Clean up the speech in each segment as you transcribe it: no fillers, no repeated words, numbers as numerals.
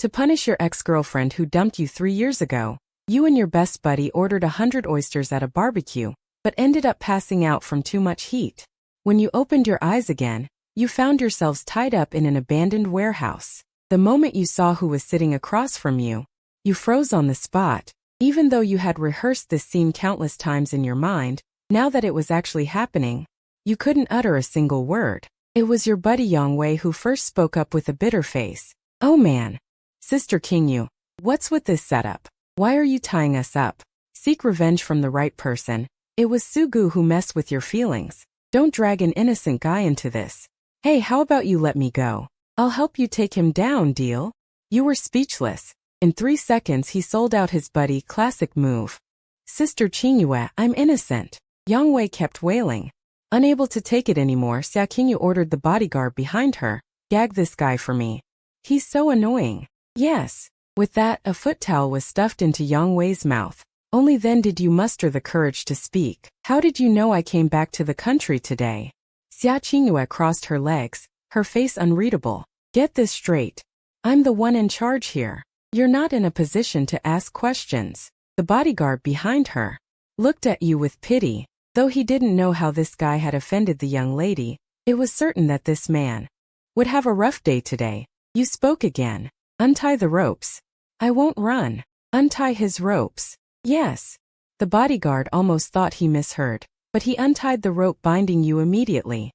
To punish your ex-girlfriend who dumped you 3 years ago, you and your best buddy ordered 100 oysters at a barbecue, but ended up passing out from too much heat. When you opened your eyes again, you found yourselves tied up in an abandoned warehouse. The moment you saw who was sitting across from you, you froze on the spot. Even though you had rehearsed this scene countless times in your mind, now that it was actually happening, you couldn't utter a single word. It was your buddy Wei who first spoke up with a bitter face. "Oh man. Sister Qingyue, what's with this setup? Why are you tying us up? Seek revenge from the right person. It was Sugu who messed with your feelings. Don't drag an innocent guy into this. Hey, how about you let me go? I'll help you take him down, deal?" You were speechless. In 3 seconds he sold out his buddy, classic move. "Sister Qingyue, I'm innocent." Wei kept wailing. Unable to take it anymore, Xia Qingyue ordered the bodyguard behind her, "Gag this guy for me. He's so annoying." "Yes." With that, a foot towel was stuffed into Wei's mouth. Only then did you muster the courage to speak. "How did you know I came back to the country today?" Xia Qingyue crossed her legs, her face unreadable. "Get this straight. I'm the one in charge here. You're not in a position to ask questions." The bodyguard behind her looked at you with pity. Though he didn't know how this guy had offended the young lady, it was certain that this man would have a rough day today. You spoke again. "Untie the ropes." "I won't run." "Untie his ropes." "Yes." The bodyguard almost thought he misheard, but he untied the rope binding you immediately.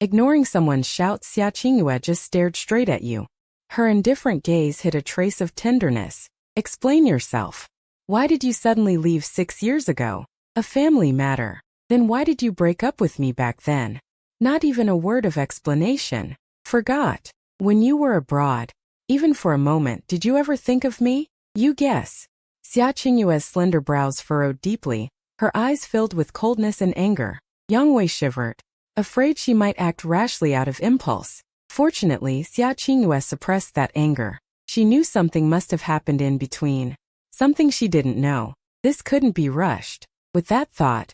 Ignoring someone's shout, Xia Qingyue just stared straight at you. Her indifferent gaze hid a trace of tenderness. "Explain yourself. Why did you suddenly leave 6 years ago? A family matter. Then why did you break up with me back then? Not even a word of explanation. Forgot. When you were abroad. Even for a moment, did you ever think of me? You guess." Xia Qingyue's slender brows furrowed deeply, her eyes filled with coldness and anger. Wei shivered, afraid she might act rashly out of impulse. Fortunately, Xia Qingyue suppressed that anger. She knew something must have happened in between. Something she didn't know. This couldn't be rushed. With that thought,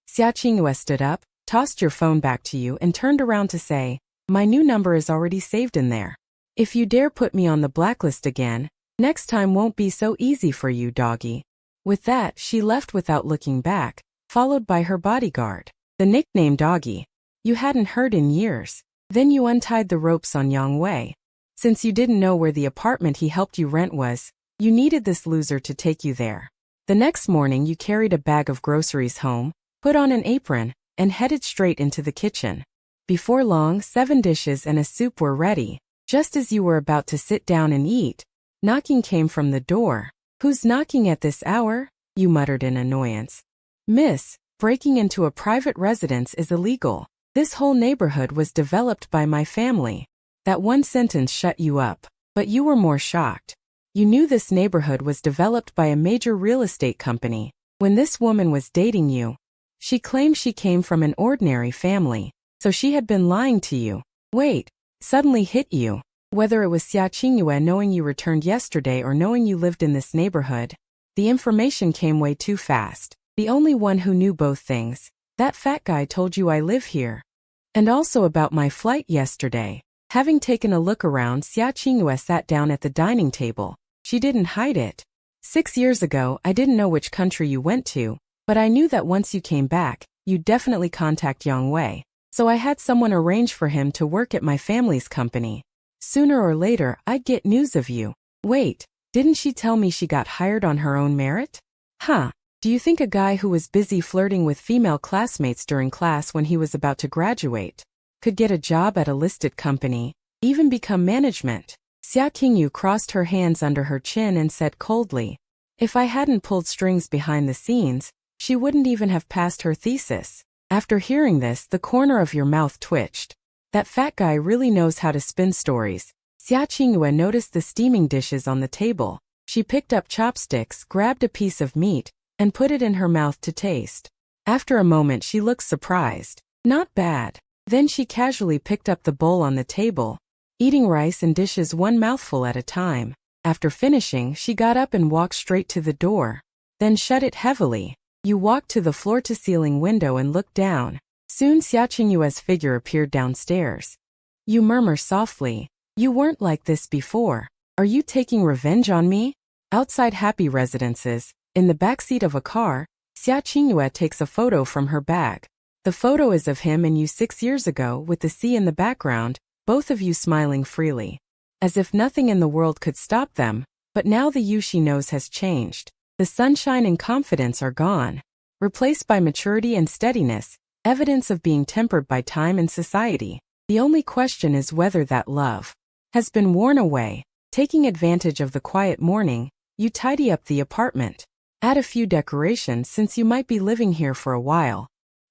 Xia Qingyue stood up, tossed your phone back to you and turned around to say, "My new number is already saved in there. If you dare put me on the blacklist again, next time won't be so easy for you, doggy." With that, she left without looking back, followed by her bodyguard. The nickname Doggy. You hadn't heard in years. Then you untied the ropes on Wei. Since you didn't know where the apartment he helped you rent was, you needed this loser to take you there. The next morning you carried a bag of groceries home, put on an apron, and headed straight into the kitchen. Before long, 7 dishes and a soup were ready. Just as you were about to sit down and eat, knocking came from the door. "Who's knocking at this hour?" you muttered in annoyance. "Miss, breaking into a private residence is illegal. This whole neighborhood was developed by my family." That one sentence shut you up, but you were more shocked. You knew this neighborhood was developed by a major real estate company. When this woman was dating you, she claimed she came from an ordinary family, so she had been lying to you. Wait, suddenly hit you. Whether it was Xia Qingyue knowing you returned yesterday or knowing you lived in this neighborhood, the information came way too fast. The only one who knew both things, that fat guy told you I live here. And also about my flight yesterday. Having taken a look around, Xia Qingyue sat down at the dining table. She didn't hide it. 6 years ago, I didn't know which country you went to, but I knew that once you came back, you'd definitely contact Wei. So I had someone arrange for him to work at my family's company. Sooner or later, I'd get news of you. Wait, didn't she tell me she got hired on her own merit? Huh. Do you think a guy who was busy flirting with female classmates during class when he was about to graduate could get a job at a listed company, even become management? Xia Qingyue crossed her hands under her chin and said coldly, "If I hadn't pulled strings behind the scenes, she wouldn't even have passed her thesis." After hearing this, the corner of your mouth twitched. That fat guy really knows how to spin stories. Xia Qingyue noticed the steaming dishes on the table. She picked up chopsticks, grabbed a piece of meat, and put it in her mouth to taste. After a moment she looked surprised. Not bad. Then she casually picked up the bowl on the table, eating rice and dishes one mouthful at a time. After finishing, she got up and walked straight to the door, then shut it heavily. You walked to the floor-to-ceiling window and looked down. Soon Xia Qingyue's figure appeared downstairs. You murmur softly, "You weren't like this before." Are you taking revenge on me? Outside Happy Residences, in the backseat of a car, Xia Qingyue takes a photo from her bag. The photo is of him and you 6 years ago with the sea in the background, both of you smiling freely. As if nothing in the world could stop them, but now the you she knows has changed. The sunshine and confidence are gone, replaced by maturity and steadiness, evidence of being tempered by time and society. The only question is whether that love has been worn away. Taking advantage of the quiet morning, you tidy up the apartment. Add a few decorations since you might be living here for a while.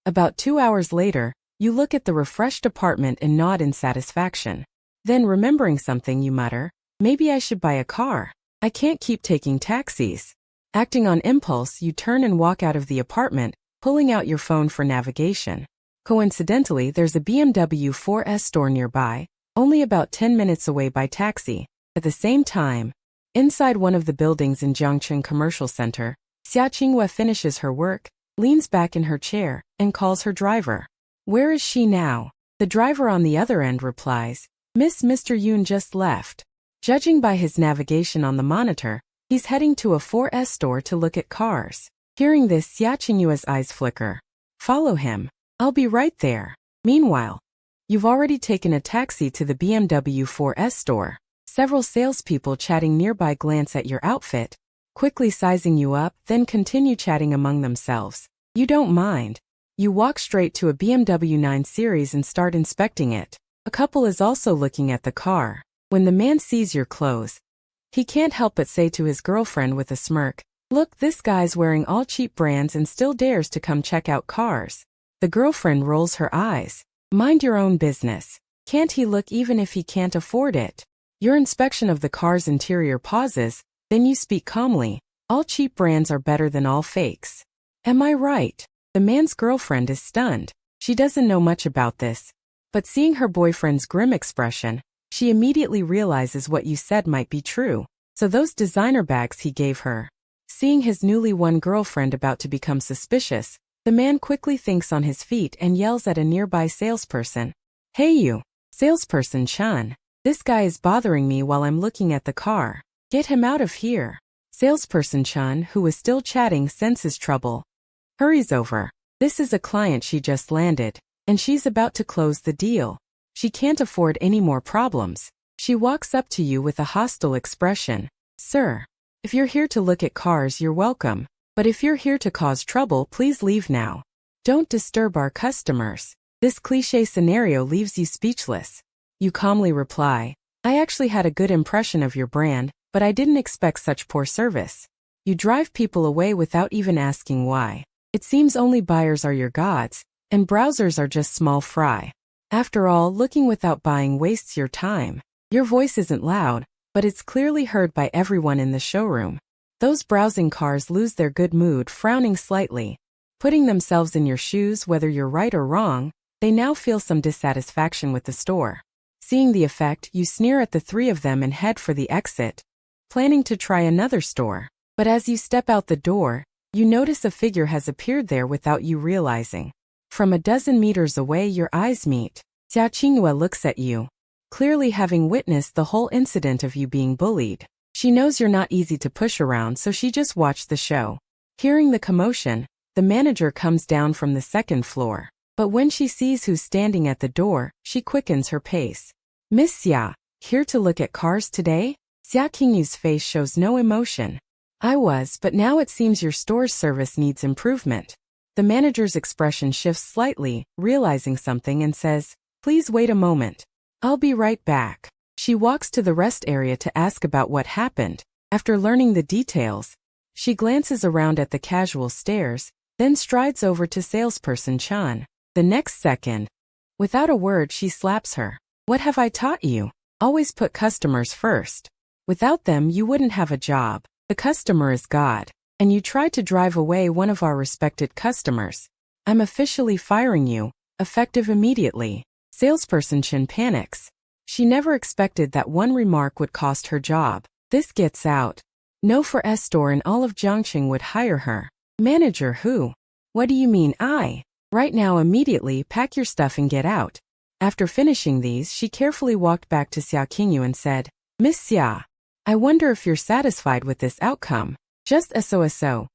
About 2 hours later, you look at the refreshed apartment and nod in satisfaction. Then remembering something you mutter, maybe I should buy a car. I can't keep taking taxis. Acting on impulse, you turn and walk out of the apartment, pulling out your phone for navigation. Coincidentally, there's a BMW 4S store nearby, only about 10 minutes away by taxi. At the same time, inside one of the buildings in Jiangcheng Commercial Center, Xia Qingyue finishes her work, leans back in her chair, and calls her driver. Where is she now? The driver on the other end replies, Mr. Yoon just left. Judging by his navigation on the monitor, he's heading to a 4S store to look at cars. Hearing this, Xia Qingyue's eyes flicker. Follow him. I'll be right there. Meanwhile, you've already taken a taxi to the BMW 4S store. Several salespeople chatting nearby glance at your outfit, quickly sizing you up, then continue chatting among themselves. You don't mind. You walk straight to a BMW 9 Series and start inspecting it. A couple is also looking at the car. When the man sees your clothes, he can't help but say to his girlfriend with a smirk, look, this guy's wearing all cheap brands and still dares to come check out cars. The girlfriend rolls her eyes. Mind your own business. Can't he look even if he can't afford it? Your inspection of the car's interior pauses, then you speak calmly. All cheap brands are better than all fakes. Am I right? The man's girlfriend is stunned. She doesn't know much about this. But seeing her boyfriend's grim expression, she immediately realizes what you said might be true. So those designer bags he gave her. Seeing his newly won girlfriend about to become suspicious, the man quickly thinks on his feet and yells at a nearby salesperson. Hey you, salesperson Chan. This guy is bothering me while I'm looking at the car. Get him out of here. Salesperson Chan, who was still chatting, senses trouble. Hurries over. This is a client she just landed, and she's about to close the deal. She can't afford any more problems. She walks up to you with a hostile expression. Sir, if you're here to look at cars, you're welcome. But if you're here to cause trouble, please leave now. Don't disturb our customers. This cliché scenario leaves you speechless. You calmly reply, I actually had a good impression of your brand, but I didn't expect such poor service. You drive people away without even asking why. It seems only buyers are your gods, and browsers are just small fry. After all, looking without buying wastes your time. Your voice isn't loud, but it's clearly heard by everyone in the showroom. Those browsing cars lose their good mood, frowning slightly. Putting themselves in your shoes, whether you're right or wrong, they now feel some dissatisfaction with the store. Seeing the effect, you sneer at the three of them and head for the exit, planning to try another store. But as you step out the door, you notice a figure has appeared there without you realizing. From a dozen meters away, your eyes meet. Xia Qingyue looks at you, clearly having witnessed the whole incident of you being bullied. She knows you're not easy to push around, so she just watched the show. Hearing the commotion, the manager comes down from the second floor. But when she sees who's standing at the door, she quickens her pace. Miss Xia, here to look at cars today? Xia Qingyue's face shows no emotion. I was, but now it seems your store's service needs improvement. The manager's expression shifts slightly, realizing something, and says, please wait a moment. I'll be right back. She walks to the rest area to ask about what happened. After learning the details, she glances around at the casual stares, then strides over to salesperson Chan. The next second, without a word, she slaps her. What have I taught you? Always put customers first. Without them, you wouldn't have a job. The customer is God. And you tried to drive away one of our respected customers. I'm officially firing you, effective immediately. Salesperson Chen panics. She never expected that one remark would cost her job. This gets out. No 4S store in all of Jiangcheng would hire her. Manager who? What do you mean I? Right now, immediately pack your stuff and get out. After finishing these, she carefully walked back to Xia Qingyue and said, Miss Xia, I wonder if you're satisfied with this outcome. Just so. Xia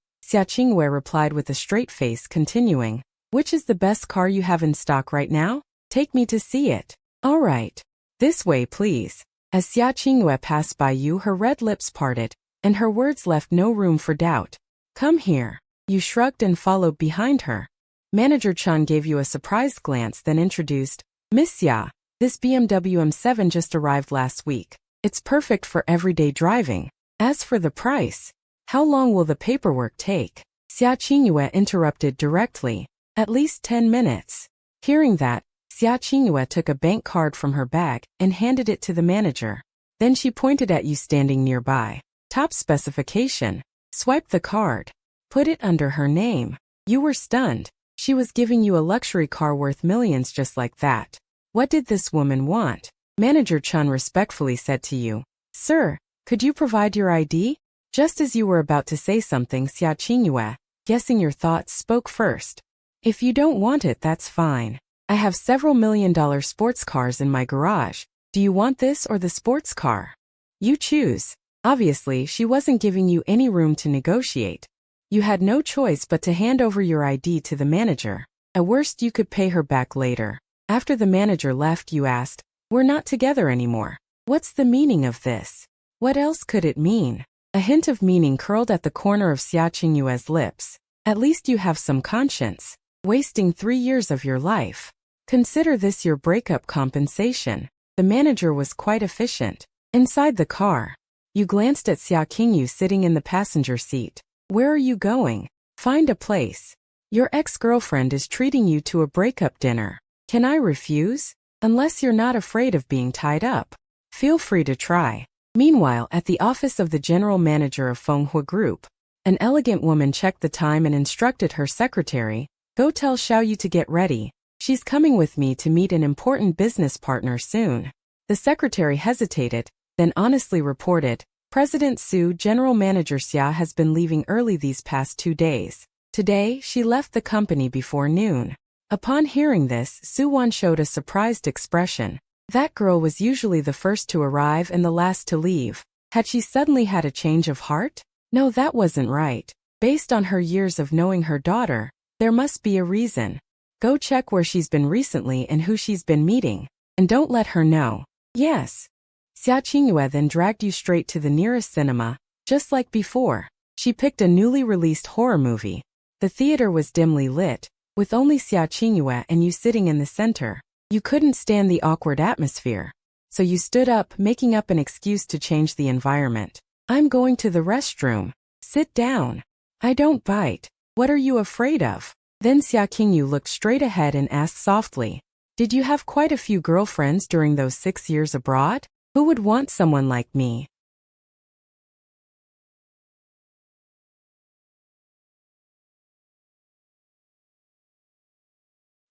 Qingyue replied with a straight face, continuing, which is the best car you have in stock right now? Take me to see it. All right. This way, please. As Xia Qingyue passed by you, her red lips parted, and her words left no room for doubt. Come here. You shrugged and followed behind her. Manager Chun gave you a surprised glance, then introduced, Miss Xia, this BMW M7 just arrived last week. It's perfect for everyday driving. As for the price, how long will the paperwork take? Xia Qingyue interrupted directly. At least 10 minutes. Hearing that, Xia Qingyue took a bank card from her bag and handed it to the manager. Then she pointed at you standing nearby. Top specification. Swipe the card. Put it under her name. You were stunned. She was giving you a luxury car worth millions just like that. What did this woman want? Manager Chun respectfully said to you, Sir, could you provide your ID? Just as you were about to say something, Xia Qingyue, guessing your thoughts, spoke first. If you don't want it, that's fine. I have several $1 million sports cars in my garage. Do you want this or the sports car? You choose. Obviously, she wasn't giving you any room to negotiate. You had no choice but to hand over your ID to the manager. At worst, you could pay her back later. After the manager left, you asked, We're not together anymore. What's the meaning of this? What else could it mean? A hint of meaning curled at the corner of Xia Qingyue's lips. At least you have some conscience. Wasting 3 years of your life. Consider this your breakup compensation. The manager was quite efficient. Inside the car, you glanced at Xia Qingyue sitting in the passenger seat. Where are you going? Find a place. Your ex-girlfriend is treating you to a breakup dinner. Can I refuse? Unless you're not afraid of being tied up. Feel free to try. Meanwhile, at the office of the general manager of Fenghua Group, an elegant woman checked the time and instructed her secretary, Go tell Xiaoyu to get ready. She's coming with me to meet an important business partner soon. The secretary hesitated, then honestly reported, President Su, General Manager Xia has been leaving early these past 2 days. Today, she left the company before noon. Upon hearing this, Su Wan showed a surprised expression. That girl was usually the first to arrive and the last to leave. Had she suddenly had a change of heart? No, that wasn't right. Based on her years of knowing her daughter, there must be a reason. Go check where she's been recently and who she's been meeting. And don't let her know. Yes. Xia Qingyue then dragged you straight to the nearest cinema, just like before. She picked a newly released horror movie. The theater was dimly lit, with only Xia Qingyue and you sitting in the center. You couldn't stand the awkward atmosphere. So you stood up, making up an excuse to change the environment. I'm going to the restroom. Sit down. I don't bite. What are you afraid of? Then Xia Qingyue looked straight ahead and asked softly, Did you have quite a few girlfriends during those 6 years abroad? Who would want someone like me?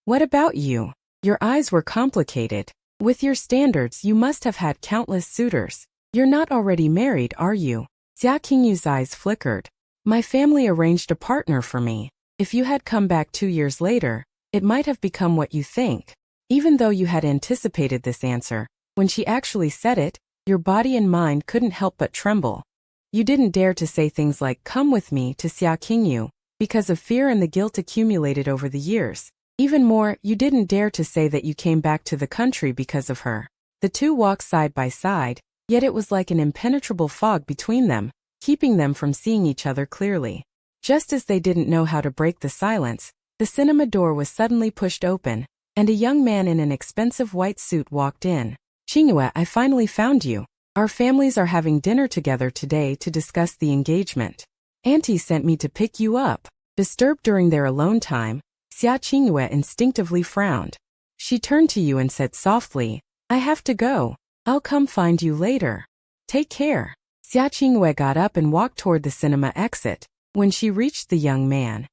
What about you? Your eyes were complicated. With your standards, you must have had countless suitors. You're not already married, are you? Xia Qingyue's eyes flickered. My family arranged a partner for me. If you had come back 2 years later, it might have become what you think. Even though you had anticipated this answer, when she actually said it, your body and mind couldn't help but tremble. You didn't dare to say things like, Come with me, to Xia Qingyue, because of fear and the guilt accumulated over the years. Even more, you didn't dare to say that you came back to the country because of her. The two walked side by side, yet it was like an impenetrable fog between them, keeping them from seeing each other clearly. Just as they didn't know how to break the silence, the cinema door was suddenly pushed open, and a young man in an expensive white suit walked in. Qingyue, I finally found you. Our families are having dinner together today to discuss the engagement. Auntie sent me to pick you up. Disturbed during their alone time, Xia Qingyue instinctively frowned. She turned to you and said softly, I have to go. I'll come find you later. Take care. Xia Qingyue got up and walked toward the cinema exit. When she reached the young man,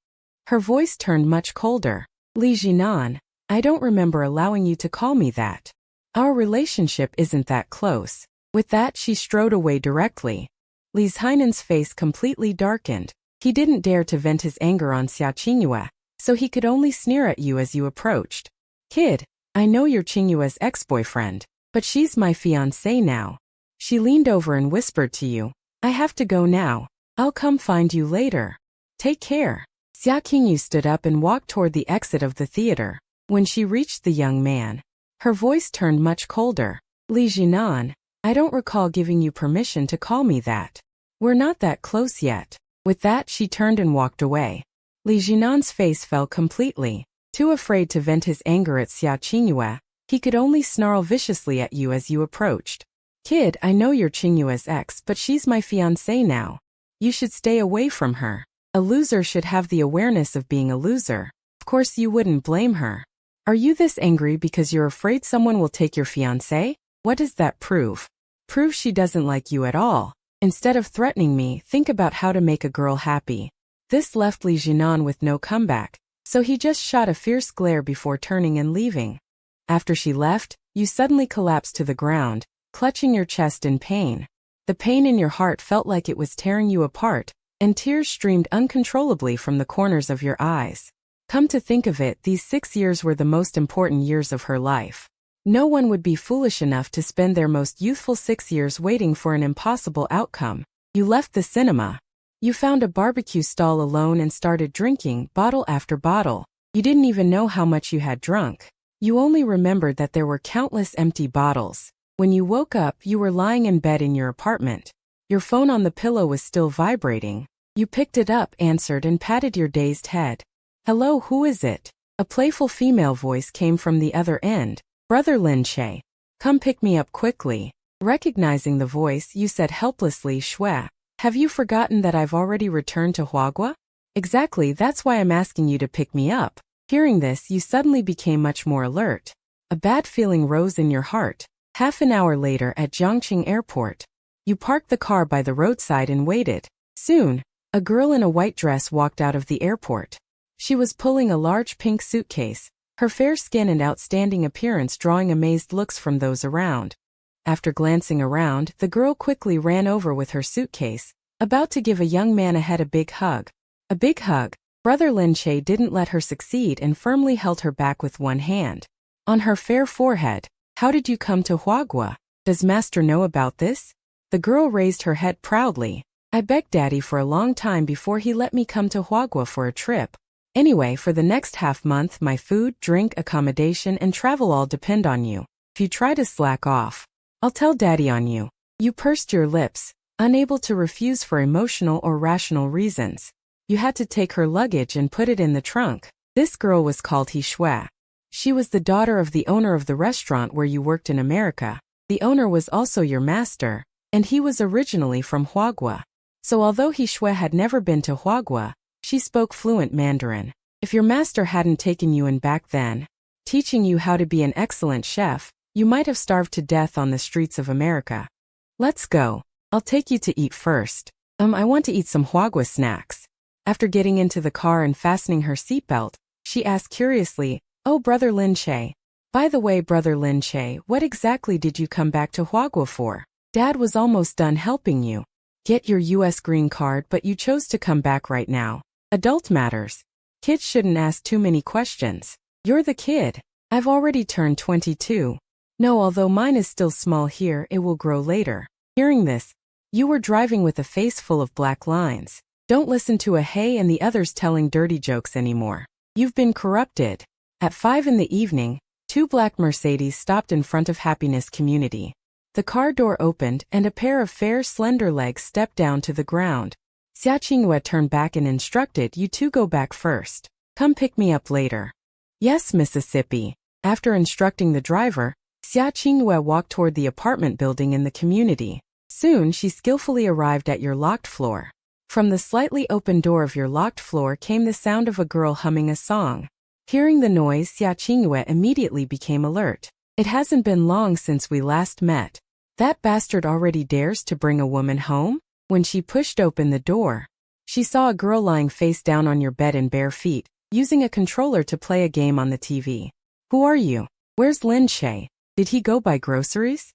her voice turned much colder. Li Jinan, I don't remember allowing you to call me that. Our relationship isn't that close. With that, she strode away directly. Li Hainan's face completely darkened. He didn't dare to vent his anger on Xia Qingyue, so he could only sneer at you as you approached. Kid, I know you're Qingyue's ex-boyfriend, but she's my fiancée now. She leaned over and whispered to you, I have to go now. I'll come find you later. Take care. Xia Qingyue stood up and walked toward the exit of the theater. When she reached the young man, her voice turned much colder. Li Jinan, I don't recall giving you permission to call me that. We're not that close yet. With that, she turned and walked away. Li Jinan's face fell completely. Too afraid to vent his anger at Xia Qingyue, he could only snarl viciously at you as you approached. Kid, I know you're Qingyue's ex, but she's my fiancée now. You should stay away from her. A loser should have the awareness of being a loser. Of course you wouldn't blame her. Are you this angry because you're afraid someone will take your fiancé? What does that prove? Proves she doesn't like you at all. Instead of threatening me, think about how to make a girl happy. This left Li Jinan with no comeback, so he just shot a fierce glare before turning and leaving. After she left, you suddenly collapsed to the ground, clutching your chest in pain. The pain in your heart felt like it was tearing you apart, and tears streamed uncontrollably from the corners of your eyes. Come to think of it, these 6 years were the most important years of her life. No one would be foolish enough to spend their most youthful 6 years waiting for an impossible outcome. You left the cinema. You found a barbecue stall alone and started drinking, bottle after bottle. You didn't even know how much you had drunk. You only remembered that there were countless empty bottles. When you woke up, you were lying in bed in your apartment. Your phone on the pillow was still vibrating. You picked it up, answered, and patted your dazed head. Hello, who is it? A playful female voice came from the other end. Brother Lin Che. Come pick me up quickly. Recognizing the voice, you said helplessly, Shui. Have you forgotten that I've already returned to Huagua? Exactly, that's why I'm asking you to pick me up. Hearing this, you suddenly became much more alert. A bad feeling rose in your heart. Half an hour later at Jiangqing Airport. You parked the car by the roadside and waited. Soon, a girl in a white dress walked out of the airport. She was pulling a large pink suitcase, her fair skin and outstanding appearance drawing amazed looks from those around. After glancing around, the girl quickly ran over with her suitcase, about to give a young man ahead a big hug. A big hug. Brother Lin Che didn't let her succeed and firmly held her back with one hand. On her fair forehead, how did you come to Huagua? Does master know about this? The girl raised her head proudly. I begged daddy for a long time before he let me come to Huagua for a trip. Anyway, for the next half month, my food, drink, accommodation, and travel all depend on you. If you try to slack off, I'll tell daddy on you. You pursed your lips, unable to refuse for emotional or rational reasons. You had to take her luggage and put it in the trunk. This girl was called He Shui. She was the daughter of the owner of the restaurant where you worked in America. The owner was also your master, and he was originally from Huagua. So although He Shui had never been to Huagua, she spoke fluent Mandarin. If your master hadn't taken you in back then, teaching you how to be an excellent chef, you might have starved to death on the streets of America. Let's go. I'll take you to eat first. I want to eat some Huagua snacks. After getting into the car and fastening her seatbelt, she asked curiously, Oh, Brother Lin Che. By the way, Brother Lin Che, what exactly did you come back to Huagua for? Dad was almost done helping you get your U.S. green card, but you chose to come back right now. Adult matters. Kids shouldn't ask too many questions. You're the kid. I've already turned 22. No, although mine is still small here, it will grow later. Hearing this, you were driving with a face full of black lines. Don't listen to a hey and the others telling dirty jokes anymore. You've been corrupted. At 5 in the evening, 2 black Mercedes stopped in front of Happiness Community. The car door opened and a pair of fair, slender legs stepped down to the ground. Xia Qingyue turned back and instructed you to go back first. Come pick me up later. Yes, Mississippi. After instructing the driver, Xia Qingyue walked toward the apartment building in the community. Soon she skillfully arrived at your locked floor. From the slightly open door of your locked floor came the sound of a girl humming a song. Hearing the noise, Xia Qingyue immediately became alert. It hasn't been long since we last met. That bastard already dares to bring a woman home? When she pushed open the door, she saw a girl lying face down on your bed in bare feet, using a controller to play a game on the TV. Who are you? Where's Lin Che? Did he go buy groceries?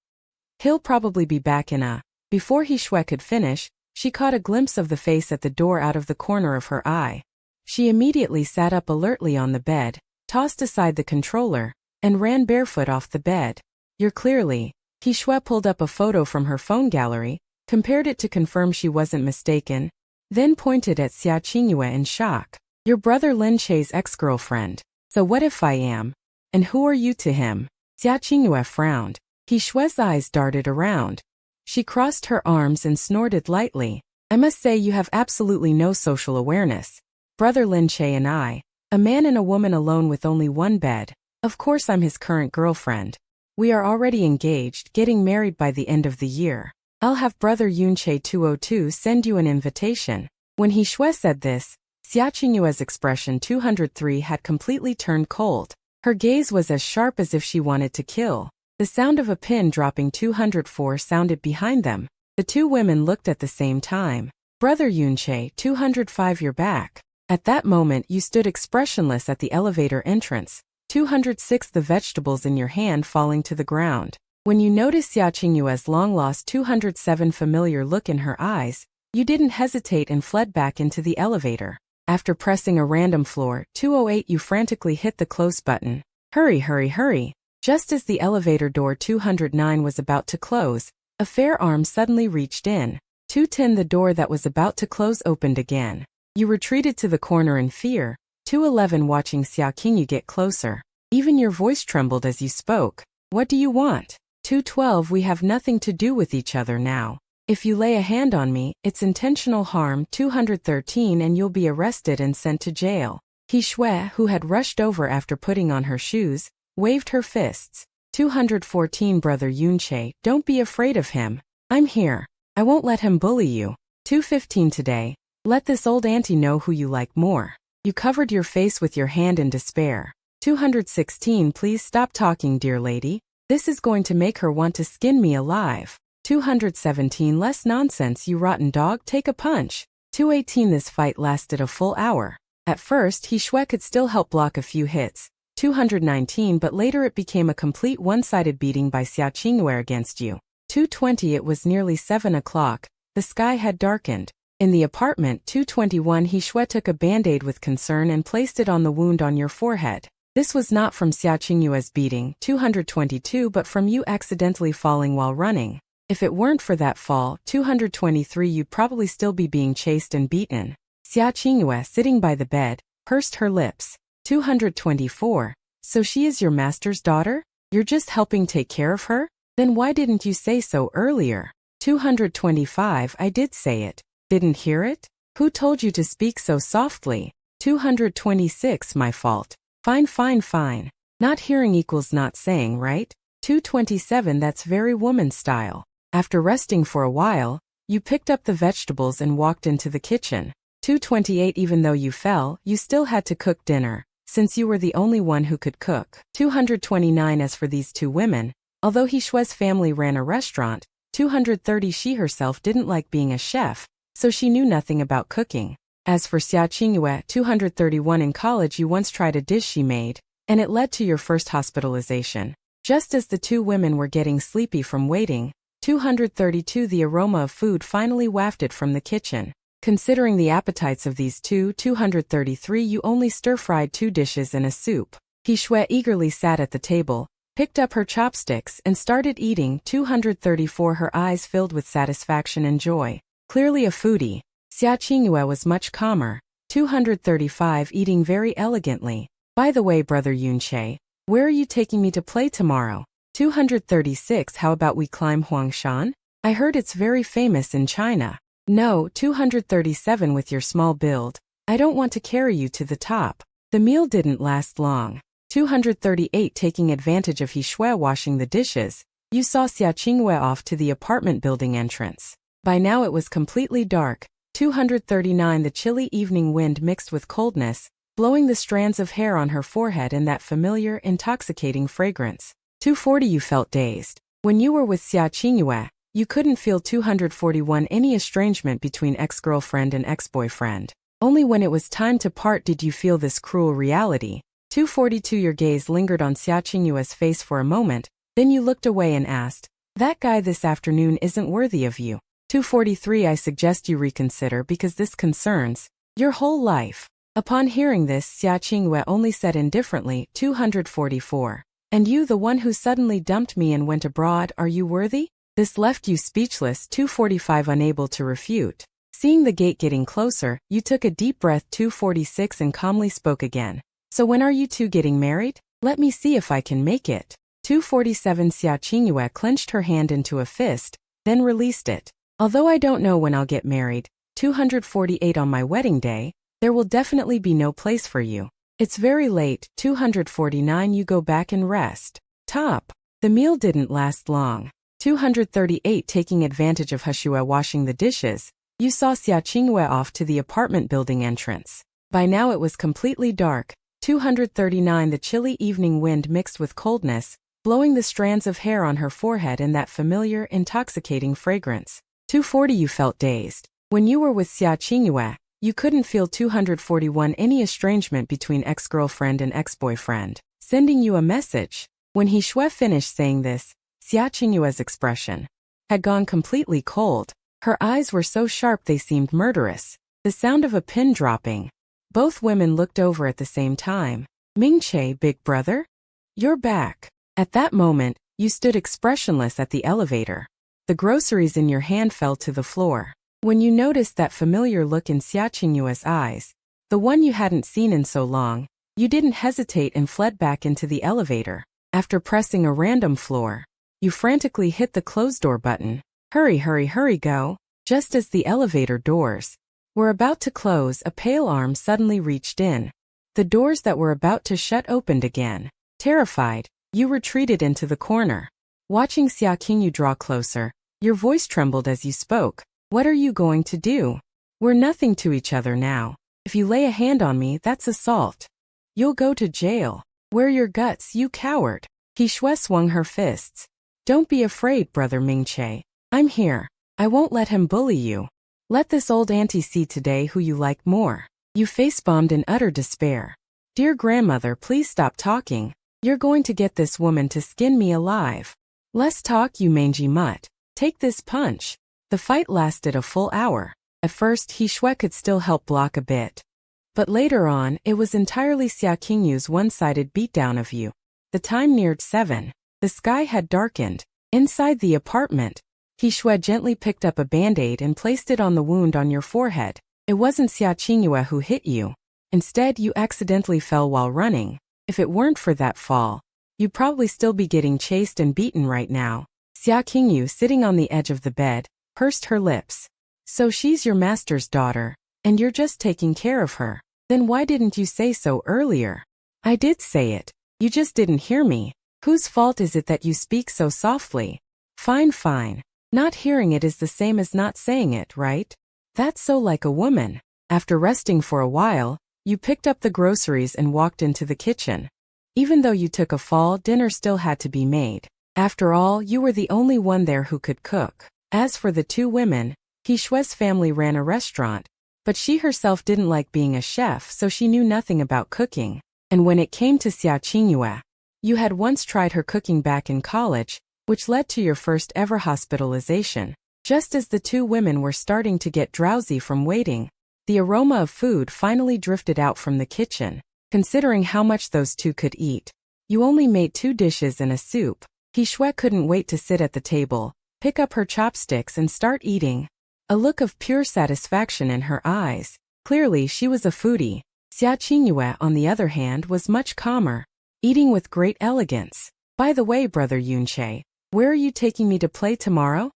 He'll probably be back in a... Before He Shui could finish, she caught a glimpse of the face at the door out of the corner of her eye. She immediately sat up alertly on the bed, tossed aside the controller, and ran barefoot off the bed. You're clearly Qixue pulled up a photo from her phone gallery, compared it to confirm she wasn't mistaken, then pointed at Xia Qingyue in shock. Your brother Lin Che's ex-girlfriend. So what if I am? And who are you to him? Xia Qingyue frowned. Qixue's eyes darted around. She crossed her arms and snorted lightly. I must say you have absolutely no social awareness. Brother Lin Che and I, a man and a woman alone with only one bed. Of course I'm his current girlfriend. We are already engaged, getting married by the end of the year. I'll have brother Yun Che 202 send you an invitation. When Qixue said this, Xia Qingyue's expression 203 had completely turned cold. Her gaze was as sharp as if she wanted to kill. The sound of a pin dropping 204 sounded behind them. The two women looked at the same time. Brother Yun Che 205, you're back. At that moment you stood expressionless at the elevator entrance. 206, the vegetables in your hand falling to the ground. When you noticed Xia Qingyue's long-lost 207 familiar look in her eyes, you didn't hesitate and fled back into the elevator. After pressing a random floor 208, you frantically hit the close button. Hurry, hurry, hurry. Just as the elevator door 209 was about to close, a fair arm suddenly reached in. 210, the door that was about to close opened again. You retreated to the corner in fear. 211, watching Xia Qingyue get closer. Even your voice trembled as you spoke. What do you want? 212, we have nothing to do with each other now. If you lay a hand on me, it's intentional harm. 213, and you'll be arrested and sent to jail. Qixue, who had rushed over after putting on her shoes, waved her fists. 214, brother Yun Che, don't be afraid of him. I'm here. I won't let him bully you. 215, today, let this old auntie know who you like more. You covered your face with your hand in despair. 216, please stop talking, dear lady. This is going to make her want to skin me alive. 217, less nonsense, you rotten dog, take a punch. 218, this fight lasted a full hour. At first, Qixue could still help block a few hits. 219, but later it became a complete one-sided beating by Xia Qingyue against you. 220, it was nearly 7 o'clock. The sky had darkened. In the apartment 221, Qixue took a band-aid with concern and placed it on the wound on your forehead. This was not from Xia Qingyue's beating 222, but from you accidentally falling while running. If it weren't for that fall 223, you'd probably still be being chased and beaten. Xia Qingyue, sitting by the bed, pursed her lips. 224, so she is your master's daughter? You're just helping take care of her? Then why didn't you say so earlier? 225, I did say it. Didn't hear it? Who told you to speak so softly? 226, my fault. Fine, fine, fine. Not hearing equals not saying, right? 227, that's very woman style. After resting for a while, you picked up the vegetables and walked into the kitchen. 228, even though you fell, you still had to cook dinner, since you were the only one who could cook. 229, as for these two women, although Qixue's family ran a restaurant, 230, she herself didn't like being a chef, so she knew nothing about cooking. As for Xia Qingyue, 231, in college you once tried a dish she made, and it led to your first hospitalization. Just as the two women were getting sleepy from waiting, 232, the aroma of food finally wafted from the kitchen. Considering the appetites of these two, 233, you only stir-fried 2 dishes and a soup. Qixue eagerly sat at the table, picked up her chopsticks and started eating. 234, her eyes filled with satisfaction and joy. Clearly a foodie. Xia Qingyue was much calmer. 235, eating very elegantly. By the way, brother Yun Che, where are you taking me to play tomorrow? 236, how about we climb Huangshan? I heard it's very famous in China. No. 237, with your small build, I don't want to carry you to the top. The meal didn't last long. 238, taking advantage of Qixue washing the dishes, you saw Xia Qingyue off to the apartment building entrance. By now it was completely dark. 239, the chilly evening wind mixed with coldness, blowing the strands of hair on her forehead and that familiar, intoxicating fragrance. 240, you felt dazed. When you were with Xia Qingyue, you couldn't feel. 241, any estrangement between ex-girlfriend and ex-boyfriend. Only when it was time to part did you feel this cruel reality. 242, your gaze lingered on Xia Qingyue's face for a moment, then you looked away and asked, that guy this afternoon isn't worthy of you. 243, I suggest you reconsider because this concerns your whole life. Upon hearing this, Xia Qingyue only said indifferently. 244. And you, the one who suddenly dumped me and went abroad, are you worthy? This left you speechless. 245 unable to refute. Seeing the gate getting closer, you took a deep breath. 246 and calmly spoke again. So when are you two getting married? Let me see if I can make it. 247 Xia Qingyue clenched her hand into a fist, then released it. Although I don't know when I'll get married, 248 on my wedding day, there will definitely be no place for you. It's very late. 249 You go back and rest. Top. The meal didn't last long. 238 Taking advantage of Hushua washing the dishes, you saw Xia Qingyue off to the apartment building entrance. By now it was completely dark. 239 The chilly evening wind mixed with coldness, blowing the strands of hair on her forehead in that familiar, intoxicating fragrance. 240 You felt dazed. When you were with Xia Qingyue, you couldn't feel. 241 Any estrangement between ex-girlfriend and ex-boyfriend. Sending you a message. When he finished saying this, Xia Qingyue's expression had gone completely cold. Her eyes were so sharp they seemed murderous. The sound of a pin dropping. Both women looked over at the same time. Lin Che, big brother? You're back. At that moment, you stood expressionless at the elevator. The groceries in your hand fell to the floor. When you noticed that familiar look in Xia Qingyue's eyes, the one you hadn't seen in so long, you didn't hesitate and fled back into the elevator. After pressing a random floor, you frantically hit the close door button. Hurry, hurry, hurry, go. Just as the elevator doors were about to close, a pale arm suddenly reached in. The doors that were about to shut opened again. Terrified, you retreated into the corner. Watching Xia Qingyue draw closer, your voice trembled as you spoke. What are you going to do? We're nothing to each other now. If you lay a hand on me, that's assault. You'll go to jail. Wear your guts, you coward. He swung her fists. Don't be afraid, brother Lin Che. I'm here. I won't let him bully you. Let this old auntie see today who you like more. You face-bombed in utter despair. Dear grandmother, please stop talking. You're going to get this woman to skin me alive. Less talk, you mangy mutt. Take this punch. The fight lasted a full hour. At first, He could still help block a bit. But later on, it was entirely Xia Qingyue's one-sided beatdown of you. The time neared 7. The sky had darkened. Inside the apartment, He gently picked up a band-aid and placed it on the wound on your forehead. It wasn't Xia Qingyue who hit you. Instead, you accidentally fell while running. If it weren't for that fall, you'd probably still be getting chased and beaten right now. Xia Qingyue, sitting on the edge of the bed, pursed her lips. So she's your master's daughter, and you're just taking care of her. Then why didn't you say so earlier? I did say it. You just didn't hear me. Whose fault is it that you speak so softly? Fine, fine. Not hearing it is the same as not saying it, right? That's so like a woman. After resting for a while, you picked up the groceries and walked into the kitchen. Even though you took a fall, dinner still had to be made. After all, you were the only one there who could cook. As for the two women, He family ran a restaurant, but she herself didn't like being a chef, so she knew nothing about cooking. And when it came to Xia Qingyue, you had once tried her cooking back in college, which led to your first ever hospitalization. Just as the two women were starting to get drowsy from waiting, the aroma of food finally drifted out from the kitchen. Considering how much those two could eat, you only made 2 dishes and a soup. He couldn't wait to sit at the table, pick up her chopsticks and start eating. A look of pure satisfaction in her eyes. Clearly she was a foodie. Xia Qingyue, on the other hand, was much calmer, eating with great elegance. By the way, brother Lin Che, where are you taking me to play tomorrow?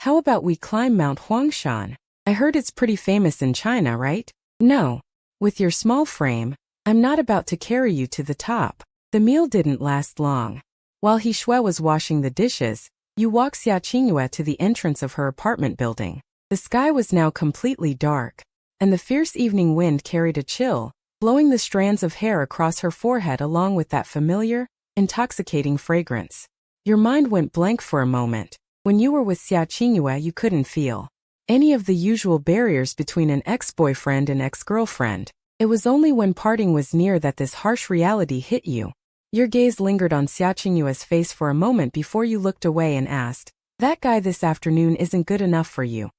How about we climb Mount Huangshan? I heard it's pretty famous in China, right? No. With your small frame, I'm not about to carry you to the top. The meal didn't last long. While He was washing the dishes, you walked Xia Qingyue to the entrance of her apartment building. The sky was now completely dark, and the fierce evening wind carried a chill, blowing the strands of hair across her forehead along with that familiar, intoxicating fragrance. Your mind went blank for a moment. When you were with Xia Qingyue, you couldn't feel any of the usual barriers between an ex-boyfriend and ex-girlfriend. It was only when parting was near that this harsh reality hit you. Your gaze lingered on Xia Qingyue's face for a moment before you looked away and asked, "That guy this afternoon isn't good enough for you?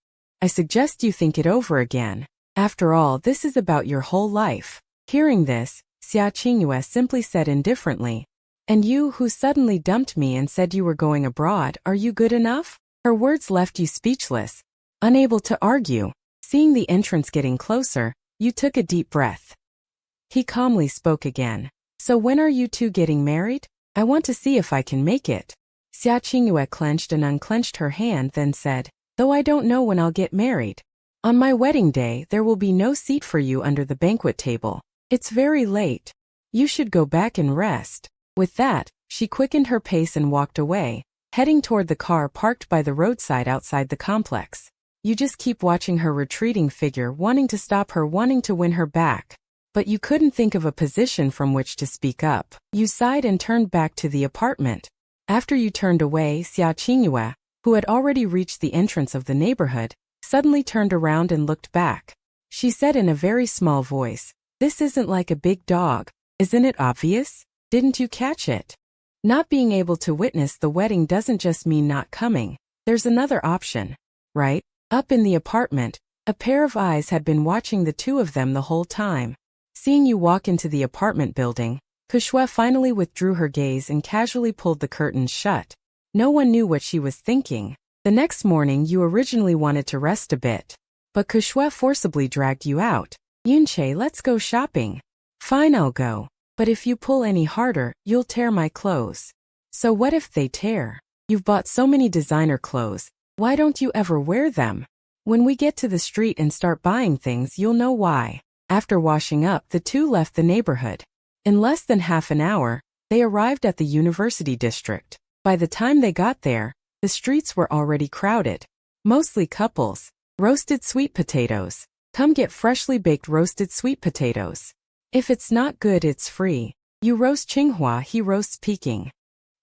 I suggest you think it over again. After all, this is about your whole life." Hearing this, Xia Qingyue simply said indifferently, And you who suddenly dumped me and said you were going abroad, are you good enough? Her words left you speechless, unable to argue. Seeing the entrance getting closer, you took a deep breath. He calmly spoke again. So when are you two getting married? I want to see if I can make it. Xia Qingyue clenched and unclenched her hand, then said, though I don't know when I'll get married. On my wedding day, there will be no seat for you under the banquet table. It's very late. You should go back and rest. With that, she quickened her pace and walked away, heading toward the car parked by the roadside outside the complex. You just keep watching her retreating figure, wanting to stop her, wanting to win her back. But you couldn't think of a position from which to speak up. You sighed and turned back to the apartment. After you turned away, Xia Qingyue, who had already reached the entrance of the neighborhood, suddenly turned around and looked back. She said in a very small voice, this isn't like a big dog. Isn't it obvious? Didn't you catch it? Not being able to witness the wedding doesn't just mean not coming. There's another option, right? Up in the apartment, a pair of eyes had been watching the two of them the whole time. Seeing you walk into the apartment building, Qingyue finally withdrew her gaze and casually pulled the curtains shut. No one knew what she was thinking. The next morning you originally wanted to rest a bit, but Qingyue forcibly dragged you out. Lin Che, let's go shopping. Fine, I'll go. But if you pull any harder, you'll tear my clothes. So what if they tear? You've bought so many designer clothes. Why don't you ever wear them? When we get to the street and start buying things, you'll know why. After washing up, the two left the neighborhood. In less than half an hour, they arrived at the university district. By the time they got there, the streets were already crowded. Mostly couples. Roasted sweet potatoes. Come get freshly baked roasted sweet potatoes. If it's not good, it's free. You roast Tsinghua, he roasts Peking.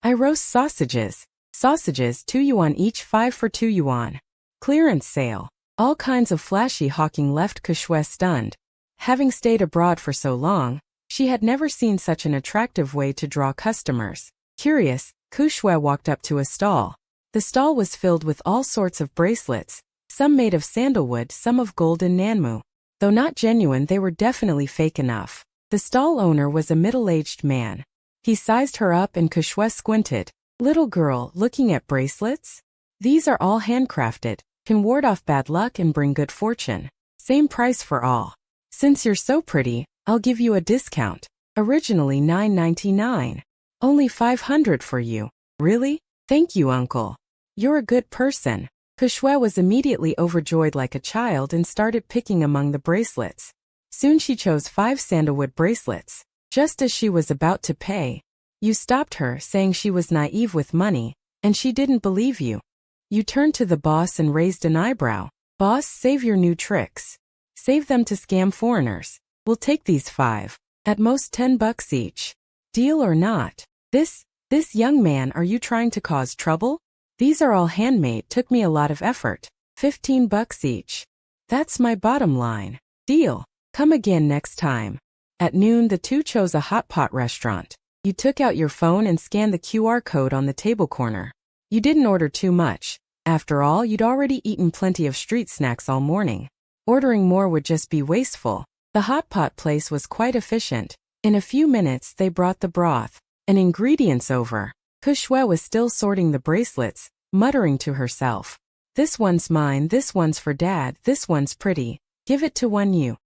I roast sausages. Sausages, 2 yuan each, 5 for 2 yuan. Clearance sale. All kinds of flashy hawking left Qingyue stunned. Having stayed abroad for so long, she had never seen such an attractive way to draw customers. Curious, Qingyue walked up to a stall. The stall was filled with all sorts of bracelets, some made of sandalwood, some of gold and nanmu. Though not genuine, they were definitely fake enough. The stall owner was a middle-aged man. He sized her up and Qingyue squinted. Little girl, looking at bracelets? These are all handcrafted, can ward off bad luck and bring good fortune. Same price for all. Since you're so pretty, I'll give you a discount. Originally $9.99. Only 500 for you. Really? Thank you, uncle. You're a good person. Qingyue was immediately overjoyed like a child and started picking among the bracelets. Soon she chose 5 sandalwood bracelets. Just as she was about to pay, you stopped her, saying she was naive with money, and she didn't believe you. You turned to the boss and raised an eyebrow. Boss, save your new tricks. Save them to scam foreigners. We'll take these 5. At most $10 each. Deal or not? This young man, are you trying to cause trouble? These are all handmade, took me a lot of effort. $15 each. That's my bottom line. Deal. Come again next time. At noon, the two chose a hot pot restaurant. You took out your phone and scanned the QR code on the table corner. You didn't order too much. After all, you'd already eaten plenty of street snacks all morning. Ordering more would just be wasteful. The hot pot place was quite efficient. In a few minutes, they brought the broth and ingredients over. Qingyue was still sorting the bracelets, muttering to herself. This one's mine, this one's for dad, this one's pretty, give it to one you.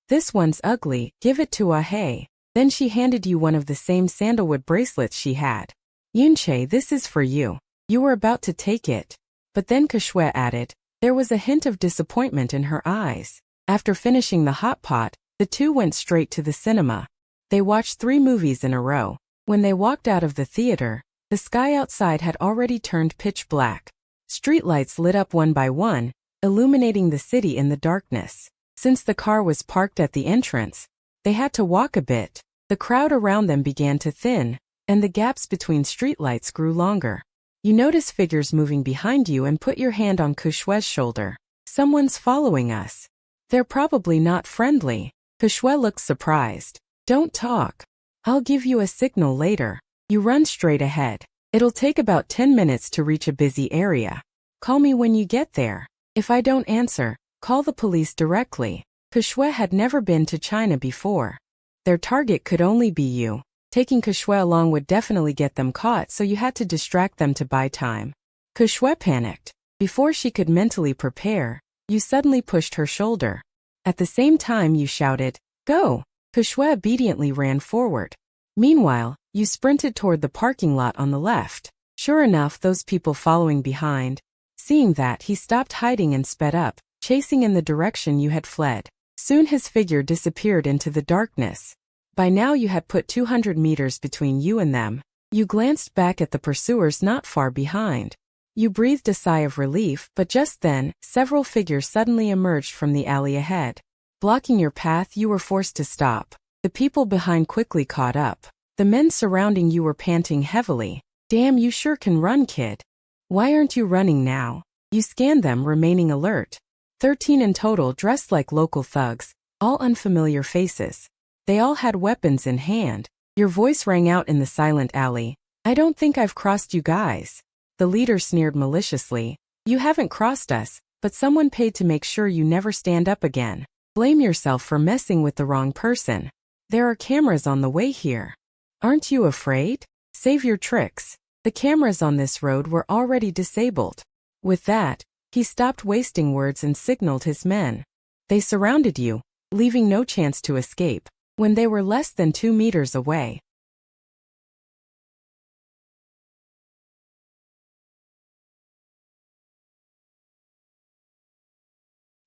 This one's ugly, give it to Ahei. Then she handed you one of the same sandalwood bracelets she had. Lin Che, this is for you. You were about to take it. But then Qingyue added. There was a hint of disappointment in her eyes. After finishing the hot pot, the two went straight to the cinema. They watched 3 movies in a row. When they walked out of the theater, the sky outside had already turned pitch black. Streetlights lit up one by one, illuminating the city in the darkness. Since the car was parked at the entrance, they had to walk a bit. The crowd around them began to thin, and the gaps between streetlights grew longer. You notice figures moving behind you and put your hand on Qingyue's shoulder. Someone's following us. They're probably not friendly. Qingyue looks surprised. Don't talk. I'll give you a signal later. You run straight ahead. It'll take about 10 minutes to reach a busy area. Call me when you get there. If I don't answer, call the police directly. Qingyue had never been to China before. Their target could only be you. Taking Quixue along would definitely get them caught, so you had to distract them to buy time. Quixue panicked. Before she could mentally prepare, you suddenly pushed her shoulder. At the same time you shouted, "Go!" Quixue obediently ran forward. Meanwhile, you sprinted toward the parking lot on the left. Sure enough, those people following behind. Seeing that, he stopped hiding and sped up, chasing in the direction you had fled. Soon his figure disappeared into the darkness. By now you had put 200 meters between you and them. You glanced back at the pursuers not far behind. You breathed a sigh of relief, but just then, several figures suddenly emerged from the alley ahead. Blocking your path, you were forced to stop. The people behind quickly caught up. The men surrounding you were panting heavily. "Damn, you sure can run, kid. Why aren't you running now?" You scanned them, remaining alert. 13 in total, dressed like local thugs, all unfamiliar faces. They all had weapons in hand. Your voice rang out in the silent alley. "I don't think I've crossed you guys." The leader sneered maliciously. "You haven't crossed us, but someone paid to make sure you never stand up again. Blame yourself for messing with the wrong person. There are cameras on the way here. Aren't you afraid? Save your tricks." The cameras on this road were already disabled. With that, he stopped wasting words and signaled his men. They surrounded you, leaving no chance to escape. When they were less than 2 meters away,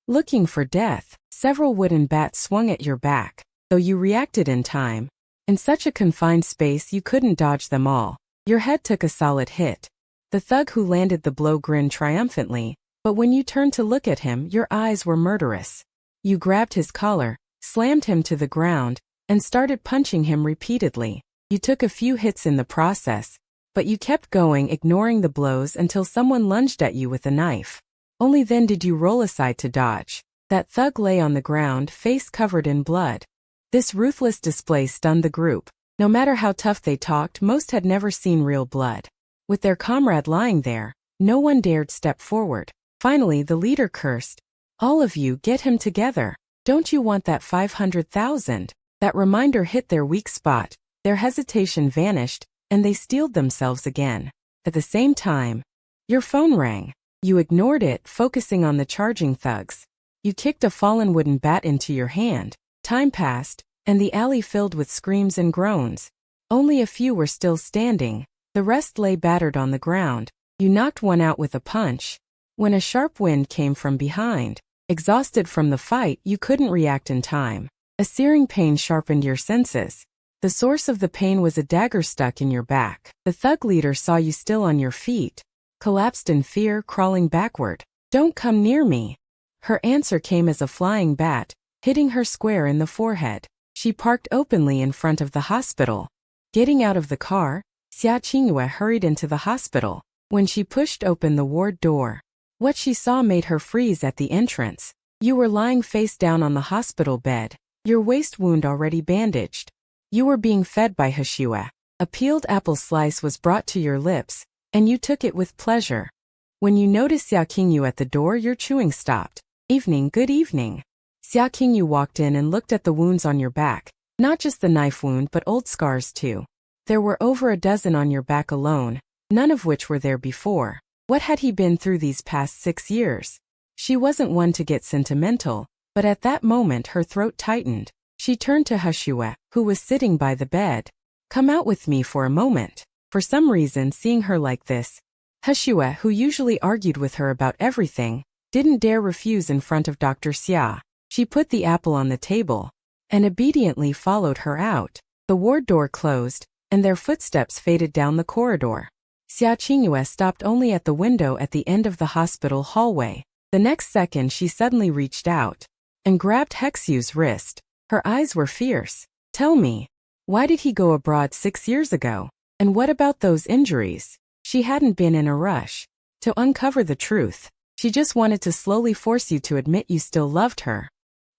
looking for death, several wooden bats swung at your back, though you reacted in time. In such a confined space you couldn't dodge them all. Your head took a solid hit. The thug who landed the blow grinned triumphantly, but when you turned to look at him, your eyes were murderous. You grabbed his collar, slammed him to the ground, and started punching him repeatedly. You took a few hits in the process, but you kept going, ignoring the blows until someone lunged at you with a knife. Only then did you roll aside to dodge. That thug lay on the ground, face covered in blood. This ruthless display stunned the group. No matter how tough they talked, most had never seen real blood. With their comrade lying there, no one dared step forward. Finally, the leader cursed. "All of you, get him together. Don't you want that 500,000? That reminder hit their weak spot. Their hesitation vanished, and they steeled themselves again. At the same time, your phone rang. You ignored it, focusing on the charging thugs. You kicked a fallen wooden bat into your hand. Time passed, and the alley filled with screams and groans. Only a few were still standing. The rest lay battered on the ground. You knocked one out with a punch, when a sharp wind came from behind. Exhausted from the fight, you couldn't react in time. A searing pain sharpened your senses. The source of the pain was a dagger stuck in your back. The thug leader saw you still on your feet, collapsed in fear, crawling backward. "Don't come near me." Her answer came as a flying bat, hitting her square in the forehead. She parked openly in front of the hospital. Getting out of the car, Xia Qingyue hurried into the hospital. When she pushed open the ward door, what she saw made her freeze at the entrance. You were lying face down on the hospital bed, your waist wound already bandaged. You were being fed by Quixue. A peeled apple slice was brought to your lips, and you took it with pleasure. When you noticed Xia Qingyue at the door, your chewing stopped. "Evening, good evening." Xia Qingyue walked in and looked at the wounds on your back. Not just the knife wound, but old scars too. There were over a dozen on your back alone, none of which were there before. What had he been through these past 6 years? She wasn't one to get sentimental, but at that moment her throat tightened. She turned to Quixue, who was sitting by the bed. "Come out with me for a moment." For some reason, seeing her like this, Quixue, who usually argued with her about everything, didn't dare refuse in front of Dr. Xia. She put the apple on the table and obediently followed her out. The ward door closed, and their footsteps faded down the corridor. Xia Qingyue stopped only at the window at the end of the hospital hallway. The next second she suddenly reached out and grabbed Quixue's wrist. Her eyes were fierce. "Tell me, why did he go abroad 6 years ago? And what about those injuries?" She hadn't been in a rush to uncover the truth. She just wanted to slowly force you to admit you still loved her.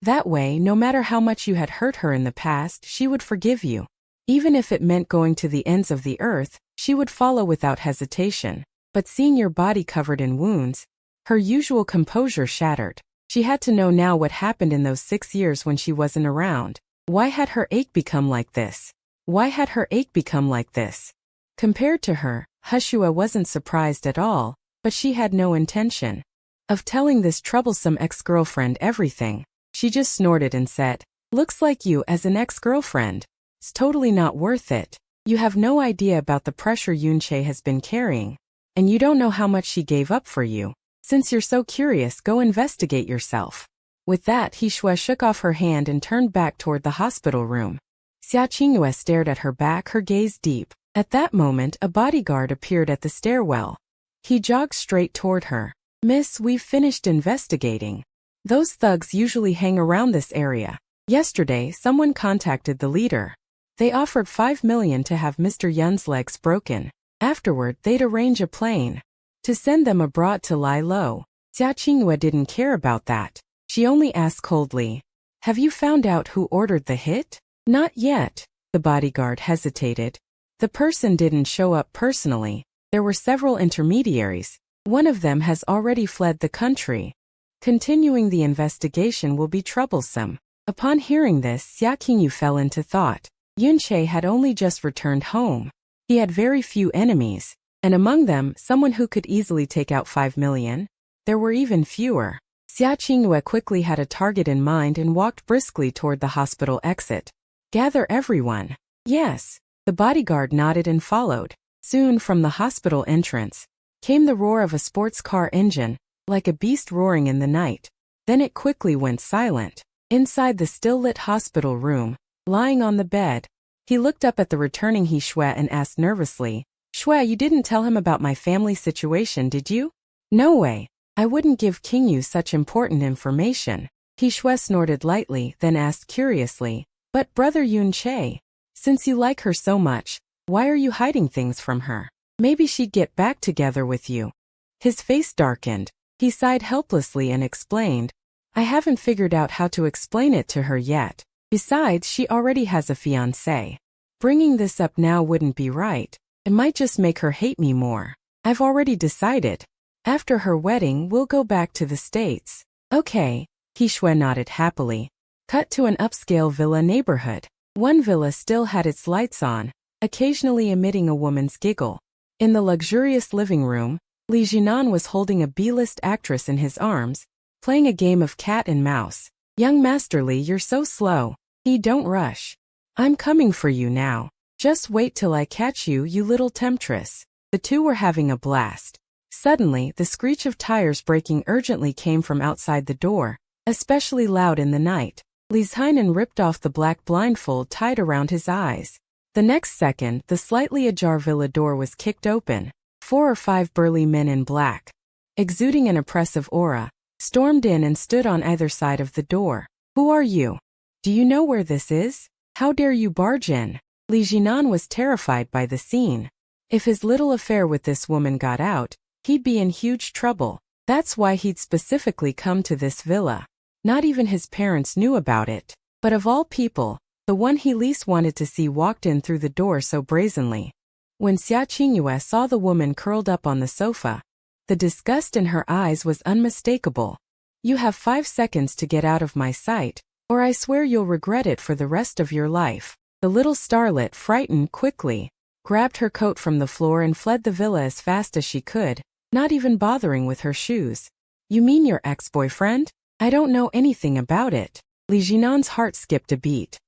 That way, no matter how much you had hurt her in the past, she would forgive you. Even if it meant going to the ends of the earth, she would follow without hesitation. But seeing your body covered in wounds, her usual composure shattered. She had to know now what happened in those 6 years when she wasn't around. Why had her ache become like this? Why had her ache become like this? Compared to her, Hushua wasn't surprised at all, but she had no intention of telling this troublesome ex-girlfriend everything. She just snorted and said, "Looks like you as an ex-girlfriend. It's totally not worth it. You have no idea about the pressure Lin Che has been carrying. And you don't know how much she gave up for you. Since you're so curious, go investigate yourself." With that, Hushua shook off her hand and turned back toward the hospital room. Xia Qingyue stared at her back, her gaze deep. At that moment, a bodyguard appeared at the stairwell. He jogged straight toward her. "Miss, we've finished investigating. Those thugs usually hang around this area. Yesterday, someone contacted the leader. They offered 5 million to have Mr. Yun's legs broken. Afterward, they'd arrange a plane to send them abroad to lie low." Xia Qingyue didn't care about that. She only asked coldly, "Have you found out who ordered the hit?" "Not yet." The bodyguard hesitated. "The person didn't show up personally. There were several intermediaries. One of them has already fled the country. Continuing the investigation will be troublesome." Upon hearing this, Xia Qingyue fell into thought. Lin Che had only just returned home. He had very few enemies, and among them, someone who could easily take out 5 million. There were even fewer. Xia Qingyue quickly had a target in mind and walked briskly toward the hospital exit. "Gather everyone." "Yes." The bodyguard nodded and followed. Soon from the hospital entrance came the roar of a sports car engine, like a beast roaring in the night. Then it quickly went silent. Inside the still-lit hospital room, lying on the bed, he looked up at the returning Hushua and asked nervously, "Shue, you didn't tell him about my family situation, did you?" "No way. I wouldn't give Qingyu such important information." Hushua snorted lightly, then asked curiously, "But brother Lin Che, since you like her so much, why are you hiding things from her? Maybe she'd get back together with you." His face darkened. He sighed helplessly and explained, "I haven't figured out how to explain it to her yet. Besides, she already has a fiancé. Bringing this up now wouldn't be right. It might just make her hate me more. I've already decided. After her wedding, we'll go back to the States." "Okay." Hushua nodded happily. Cut to an upscale villa neighborhood. One villa still had its lights on, occasionally emitting a woman's giggle. In the luxurious living room, Li Jinan was holding a B-list actress in his arms, playing a game of cat and mouse. "Young Master Li, you're so slow. Don't rush. I'm coming for you now. Just wait till I catch you, you little temptress." The two were having a blast. Suddenly, the screech of tires braking urgently came from outside the door, especially loud in the night. Li Hainan ripped off the black blindfold tied around his eyes. The next second, the slightly ajar villa door was kicked open. 4 or 5 burly men in black, exuding an oppressive aura, stormed in and stood on either side of the door. "Who are you? Do you know where this is? How dare you barge in?" Li Jinan was terrified by the scene. If his little affair with this woman got out, he'd be in huge trouble. That's why he'd specifically come to this villa. Not even his parents knew about it. But of all people, the one he least wanted to see walked in through the door so brazenly. When Xia Qingyue saw the woman curled up on the sofa, the disgust in her eyes was unmistakable. "You have 5 seconds to get out of my sight, or I swear you'll regret it for the rest of your life." The little starlet, frightened, quickly grabbed her coat from the floor and fled the villa as fast as she could, not even bothering with her shoes. "You mean your ex-boyfriend? I don't know anything about it." Li Jinan's heart skipped a beat.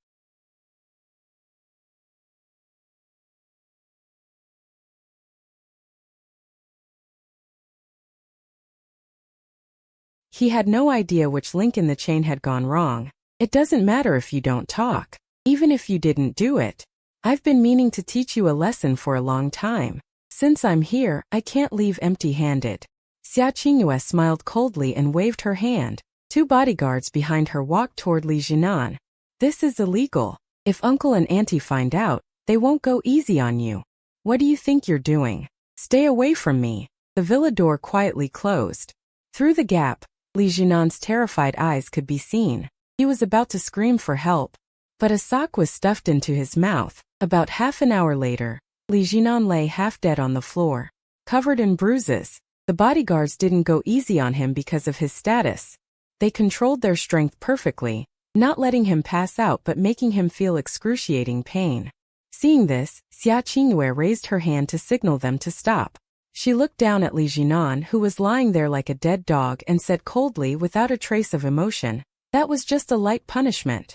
He had no idea which link in the chain had gone wrong. "It doesn't matter if you don't talk. Even if you didn't do it. I've been meaning to teach you a lesson for a long time. Since I'm here, I can't leave empty-handed." Xia Qingyue smiled coldly and waved her hand. 2 bodyguards behind her walked toward Li Jinan. "This is illegal. If Uncle and Auntie find out, they won't go easy on you. What do you think you're doing? Stay away from me." The villa door quietly closed. Through the gap, Li Jinan's terrified eyes could be seen. He was about to scream for help, but a sock was stuffed into his mouth. About half an hour later, Li Jinan lay half dead on the floor, covered in bruises. The bodyguards didn't go easy on him because of his status. They controlled their strength perfectly, not letting him pass out but making him feel excruciating pain. Seeing this, Xia Qingyue raised her hand to signal them to stop. She looked down at Li Jinan, who was lying there like a dead dog, and said coldly, without a trace of emotion, "That was just a light punishment."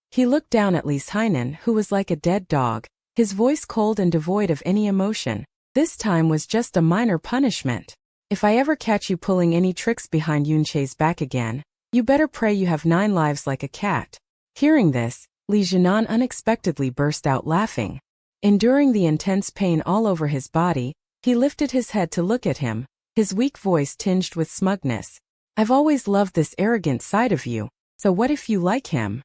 He looked down at Li Hainan, who was like a dead dog, his voice cold and devoid of any emotion. "This time was just a minor punishment. If I ever catch you pulling any tricks behind Lin Che's back again, you better pray you have 9 lives like a cat." Hearing this, Li Jinan unexpectedly burst out laughing. Enduring the intense pain all over his body, he lifted his head to look at him, his weak voice tinged with smugness. "I've always loved this arrogant side of you, so what if you like him?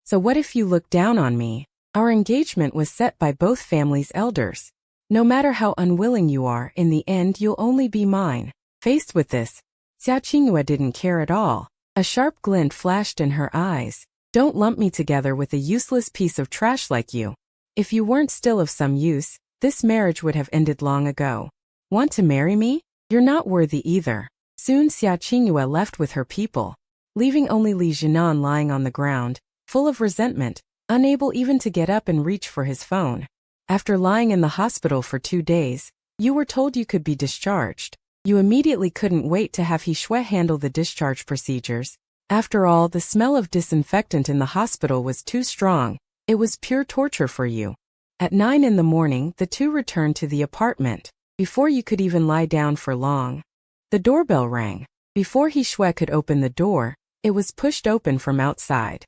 So what if you look down on me? Our engagement was set by both families' elders. No matter how unwilling you are, in the end you'll only be mine." Faced with this, Xia Qingyue didn't care at all. A sharp glint flashed in her eyes. "Don't lump me together with a useless piece of trash like you. If you weren't still of some use, this marriage would have ended long ago. Want to marry me? You're not worthy either." Soon Xia Qingyue left with her people, leaving only Li Jinan lying on the ground, full of resentment, unable even to get up and reach for his phone. "After lying in the hospital for 2 days, you were told you could be discharged. You immediately couldn't wait to have He Shui handle the discharge procedures. After all, the smell of disinfectant in the hospital was too strong. It was pure torture for you." At 9 in the morning, the two returned to the apartment. Before you could even lie down for long, the doorbell rang. Before He Shui could open the door, it was pushed open from outside.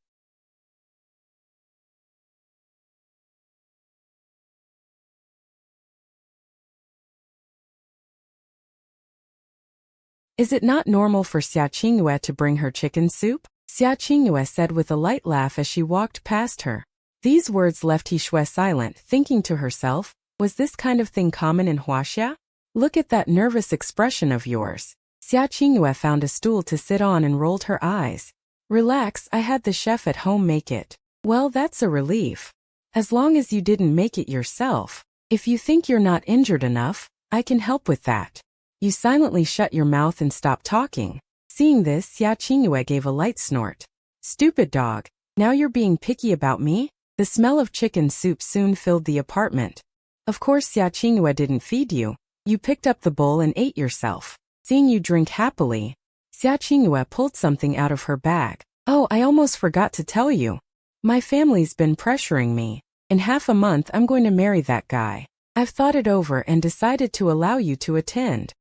"Is it not normal for Xia Qingyue to bring her chicken soup?" Xia Qingyue said with a light laugh as she walked past her. These words left He Shui silent, thinking to herself, was this kind of thing common in Huaxia? "Look at that nervous expression of yours." Xia Qingyue found a stool to sit on and rolled her eyes. "Relax, I had the chef at home make it." "Well, that's a relief. As long as you didn't make it yourself. If you think you're not injured enough, I can help with that. You silently shut your mouth and stop talking." Seeing this, Xia Qingyue gave a light snort. "Stupid dog, now you're being picky about me?" The smell of chicken soup soon filled the apartment. "Of course Xia Qingyue didn't feed you. You picked up the bowl and ate yourself." Seeing you drink happily, Xia Qingyue pulled something out of her bag. "Oh, I almost forgot to tell you. My family's been pressuring me. In half a month I'm going to marry that guy. I've thought it over and decided to allow you to attend.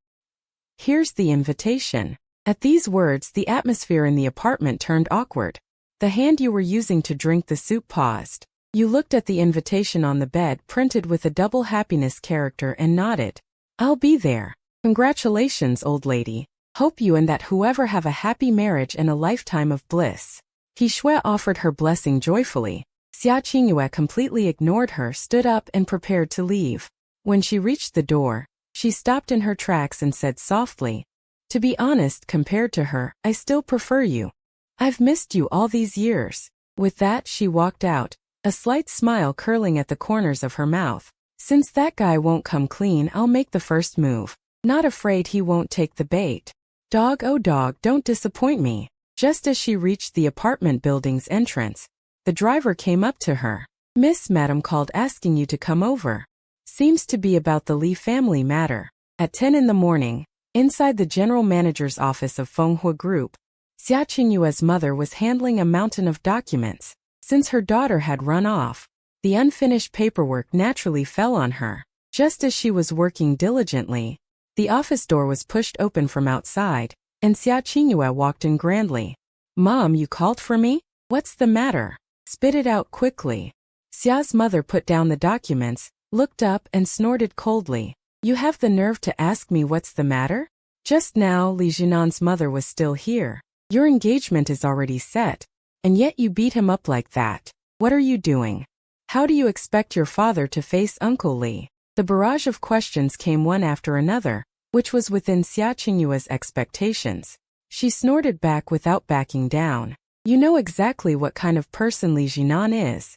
Here's the invitation." At these words, the atmosphere in the apartment turned awkward. The hand you were using to drink the soup paused. You looked at the invitation on the bed printed with a double happiness character and nodded. "I'll be there. Congratulations, old lady. Hope you and that whoever have a happy marriage and a lifetime of bliss." He Shui offered her blessing joyfully. Xia Qingyue completely ignored her, stood up and prepared to leave. When she reached the door, she stopped in her tracks and said softly, "To be honest, compared to her, I still prefer you. I've missed you all these years." With that, she walked out, a slight smile curling at the corners of her mouth. "Since that guy won't come clean, I'll make the first move. Not afraid he won't take the bait. Dog, oh dog, don't disappoint me." Just as she reached the apartment building's entrance, the driver came up to her. "Miss, Madam called asking you to come over. Seems to be about the Li family matter." At 10 in the morning, inside the general manager's office of Fenghua Group, Xia Qingyue's mother was handling a mountain of documents. Since her daughter had run off, the unfinished paperwork naturally fell on her. Just as she was working diligently, the office door was pushed open from outside, and Xia Qingyue walked in grandly. "Mom, you called for me? What's the matter? Spit it out quickly." Xia's mother put down the documents, looked up and snorted coldly. "You have the nerve to ask me what's the matter? Just now Li Jinan's mother was still here. Your engagement is already set, and yet you beat him up like that. What are you doing? How do you expect your father to face Uncle Li?" The barrage of questions came one after another, which was within Xia Qingyue's expectations. She snorted back without backing down. "You know exactly what kind of person Li Jinan is.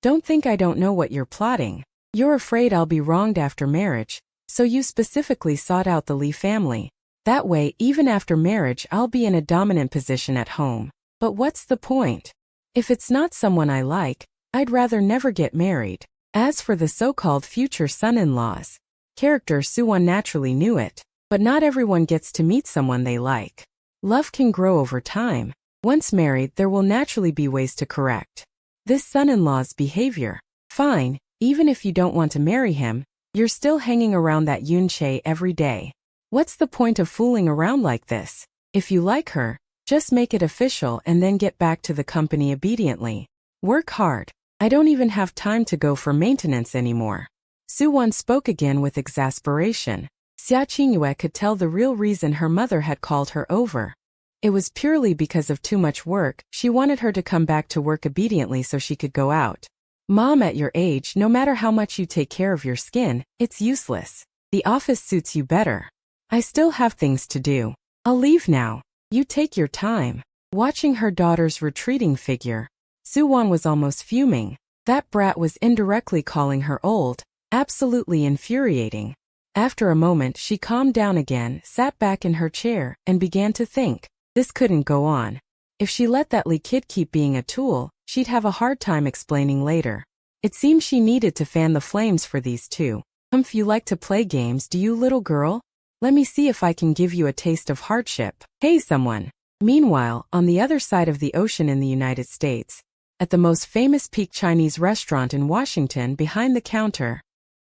Don't think I don't know what you're plotting. You're afraid I'll be wronged after marriage, so you specifically sought out the Li family. That way, even after marriage, I'll be in a dominant position at home. But what's the point? If it's not someone I like, I'd rather never get married." As for the so-called future son-in-laws, character Suwon naturally knew it, but not everyone gets to meet someone they like. Love can grow over time. Once married, there will naturally be ways to correct this son-in-law's behavior. Fine, even if you don't want to marry him, you're still hanging around that Lin Che every day. What's the point of fooling around like this? If you like her, just make it official and then get back to the company obediently. Work hard. I don't even have time to go for maintenance anymore. Suwon spoke again with exasperation. Xia Qingyue could tell the real reason her mother had called her over. It was purely because of too much work. She wanted her to come back to work obediently so she could go out. Mom, at your age, no matter how much you take care of your skin, it's useless. The office suits you better. I still have things to do. I'll leave now. You take your time. Watching her daughter's retreating figure, Suwon was almost fuming. That brat was indirectly calling her old, absolutely infuriating. After a moment, she calmed down again, sat back in her chair, and began to think. This couldn't go on. If she let that Lee kid keep being a tool, she'd have a hard time explaining later. It seemed she needed to fan the flames for these two. You like to play games, do you, little girl? Let me see if I can give you a taste of hardship. Hey, someone. Meanwhile, on the other side of the ocean in the United States, at the most famous peak Chinese restaurant in Washington, behind the counter,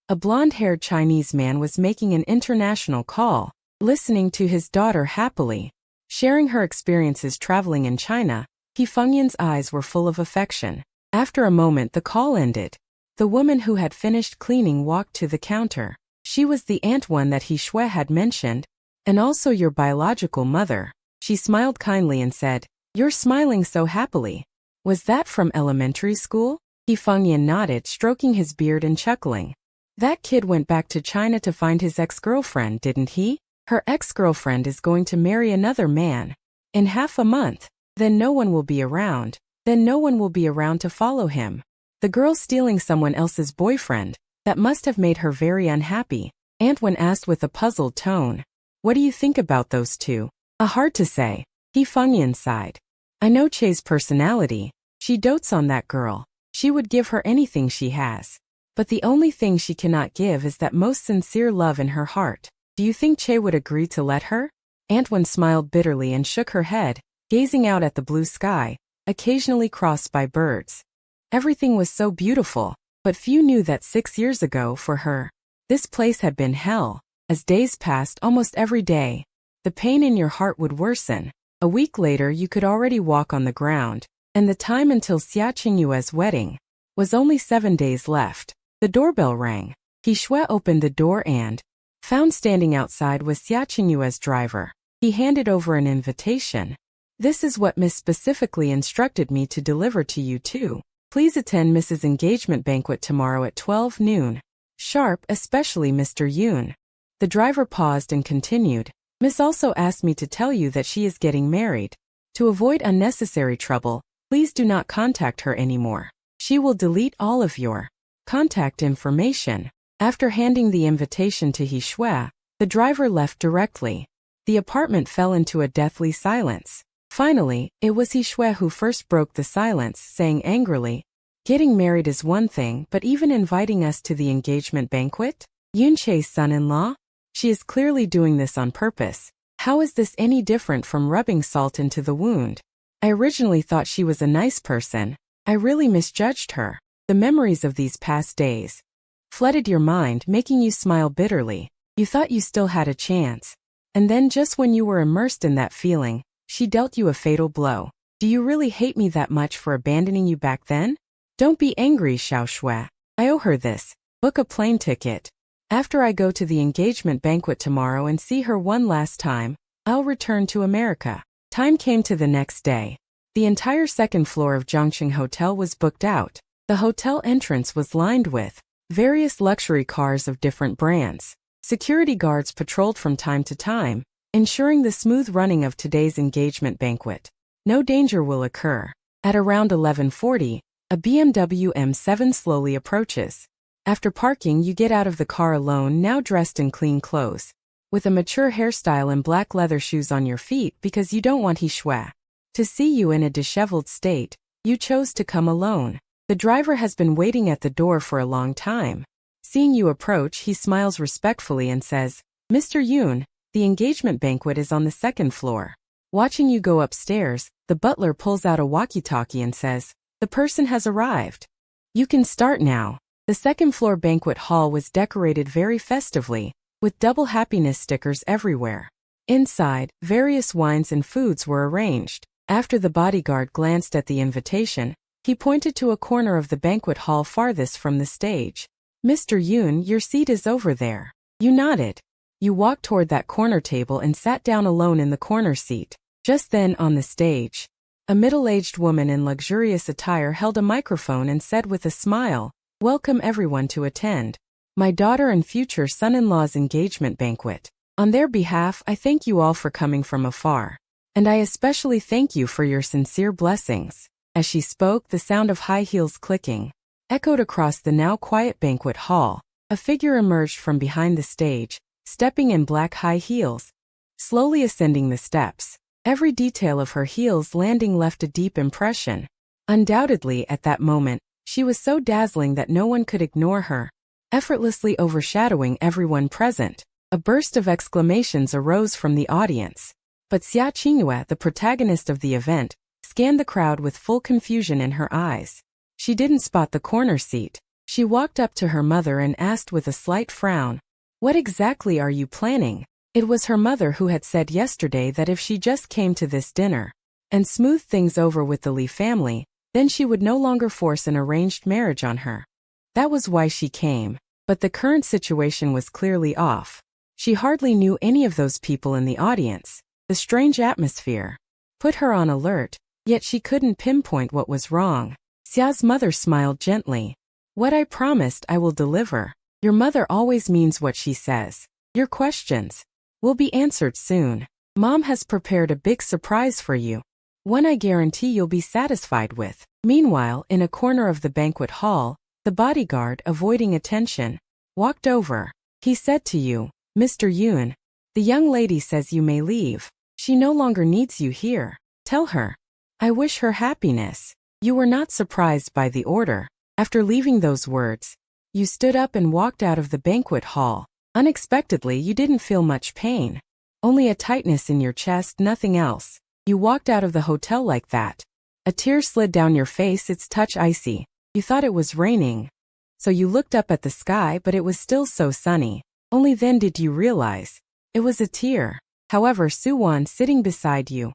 a blonde-haired Chinese man was making an international call, listening to his daughter happily, sharing her experiences traveling in China. Fengyan's eyes were full of affection. After a moment, the call ended. The woman who had finished cleaning walked to the counter. She was the aunt one that Shui had mentioned, and also your biological mother. She smiled kindly and said, "You're smiling so happily. Was that from elementary school?" Fengyan nodded, stroking his beard and chuckling. That kid went back to China to find his ex-girlfriend, didn't he? Her ex-girlfriend is going to marry another man. In half a month. Then no one will be around. To follow him. The girl stealing someone else's boyfriend. That must have made her very unhappy. Antwen asked with a puzzled tone. What do you think about those two? Hard to say. Fengyan sighed. I know Che's personality. She dotes on that girl. She would give her anything she has. But the only thing she cannot give is that most sincere love in her heart. Do you think Che would agree to let her? Antwen smiled bitterly and shook her head, gazing out at the blue sky, occasionally crossed by birds. Everything was so beautiful, but few knew that 6 years ago for her, this place had been hell. As days passed, almost every day, the pain in your heart would worsen. A week later you could already walk on the ground, and the time until Xia Qingyue's wedding was only 7 days left. The doorbell rang. Shui opened the door and found standing outside was Xia Qingyue's driver. He handed over an invitation. This is what Miss specifically instructed me to deliver to you too. Please attend Mrs. engagement banquet tomorrow at 12 noon. Sharp, especially Mr. Yoon. The driver paused and continued. Miss also asked me to tell you that she is getting married. To avoid unnecessary trouble, please do not contact her anymore. She will delete all of your contact information. After handing the invitation to Shui, the driver left directly. The apartment fell into a deathly silence. Finally, it was Shui who first broke the silence, saying angrily, "Getting married is one thing, but even inviting us to the engagement banquet? Yun Che's son-in-law? She is clearly doing this on purpose. How is this any different from rubbing salt into the wound? I originally thought she was a nice person. I really misjudged her." The memories of these past days flooded your mind, making you smile bitterly. You thought you still had a chance. And then just when you were immersed in that feeling, she dealt you a fatal blow. Do you really hate me that much for abandoning you back then? Don't be angry, Xiao Shui. I owe her this. Book a plane ticket. After I go to the engagement banquet tomorrow and see her one last time, I'll return to America. Time came to the next day. The entire second floor of Zhongqing Hotel was booked out. The hotel entrance was lined with various luxury cars of different brands. Security guards patrolled from time to time, ensuring the smooth running of today's engagement banquet. No danger will occur. At around 11:40, a BMW M7 slowly approaches. After parking, you get out of the car alone, now dressed in clean clothes, with a mature hairstyle and black leather shoes on your feet because you don't want Shui to see you in a disheveled state. You chose to come alone. The driver has been waiting at the door for a long time. Seeing you approach, he smiles respectfully and says, Mr. Yoon, the engagement banquet is on the second floor. Watching you go upstairs, the butler pulls out a walkie-talkie and says, the person has arrived. You can start now. The second floor banquet hall was decorated very festively, with double happiness stickers everywhere. Inside, various wines and foods were arranged. After the bodyguard glanced at the invitation, he pointed to a corner of the banquet hall farthest from the stage. Mr. Yoon, your seat is over there. You nodded. You walked toward that corner table and sat down alone in the corner seat. Just then, on the stage, a middle-aged woman in luxurious attire held a microphone and said with a smile, Welcome everyone to attend my daughter and future son-in-law's engagement banquet. On their behalf, I thank you all for coming from afar. And I especially thank you for your sincere blessings. As she spoke, the sound of high heels clicking echoed across the now quiet banquet hall. A figure emerged from behind the stage, stepping in black high heels, slowly ascending the steps. Every detail of her heels landing left a deep impression. Undoubtedly, at that moment, she was so dazzling that no one could ignore her, effortlessly overshadowing everyone present. A burst of exclamations arose from the audience. But Xia Qingyue, the protagonist of the event, scanned the crowd with full confusion in her eyes. She didn't spot the corner seat. She walked up to her mother and asked with a slight frown, What exactly are you planning? It was her mother who had said yesterday that if she just came to this dinner and smoothed things over with the Li family, then she would no longer force an arranged marriage on her. That was why she came. But the current situation was clearly off. She hardly knew any of those people in the audience. The strange atmosphere put her on alert, yet she couldn't pinpoint what was wrong. Xia's mother smiled gently. What I promised I will deliver. Your mother always means what she says. Your questions will be answered soon. Mom has prepared a big surprise for you. One I guarantee you'll be satisfied with. Meanwhile, in a corner of the banquet hall, the bodyguard, avoiding attention, walked over. He said to you, Mr. Yoon, the young lady says you may leave. She no longer needs you here. Tell her. I wish her happiness. You were not surprised by the order. After leaving those words, you stood up and walked out of the banquet hall. Unexpectedly, you didn't feel much pain. Only a tightness in your chest, nothing else. You walked out of the hotel like that. A tear slid down your face, its touch icy. You thought it was raining. So you looked up at the sky, but it was still so sunny. Only then did you realize it was a tear. However, Suwon, sitting beside you,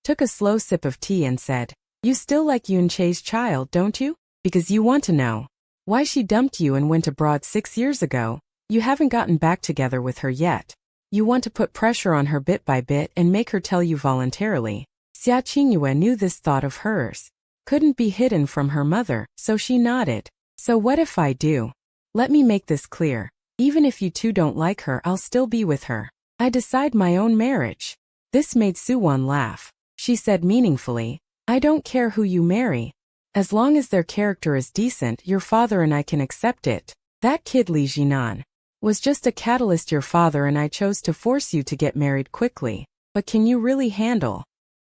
took a slow sip of tea and said, You still like Lin Che's child, don't you? Because you want to know why she dumped you and went abroad 6 years ago. You haven't gotten back together with her yet. You want to put pressure on her bit by bit and make her tell you voluntarily. Xia Qingyue knew this thought of hers couldn't be hidden from her mother, so she nodded. So what if I do? Let me make this clear. Even if you two don't like her, I'll still be with her. I decide my own marriage. This made Suwon laugh. She said meaningfully, I don't care who you marry. As long as their character is decent, your father and I can accept it. That kid Li Jinan was just a catalyst. Your father and I chose to force you to get married quickly. But can you really handle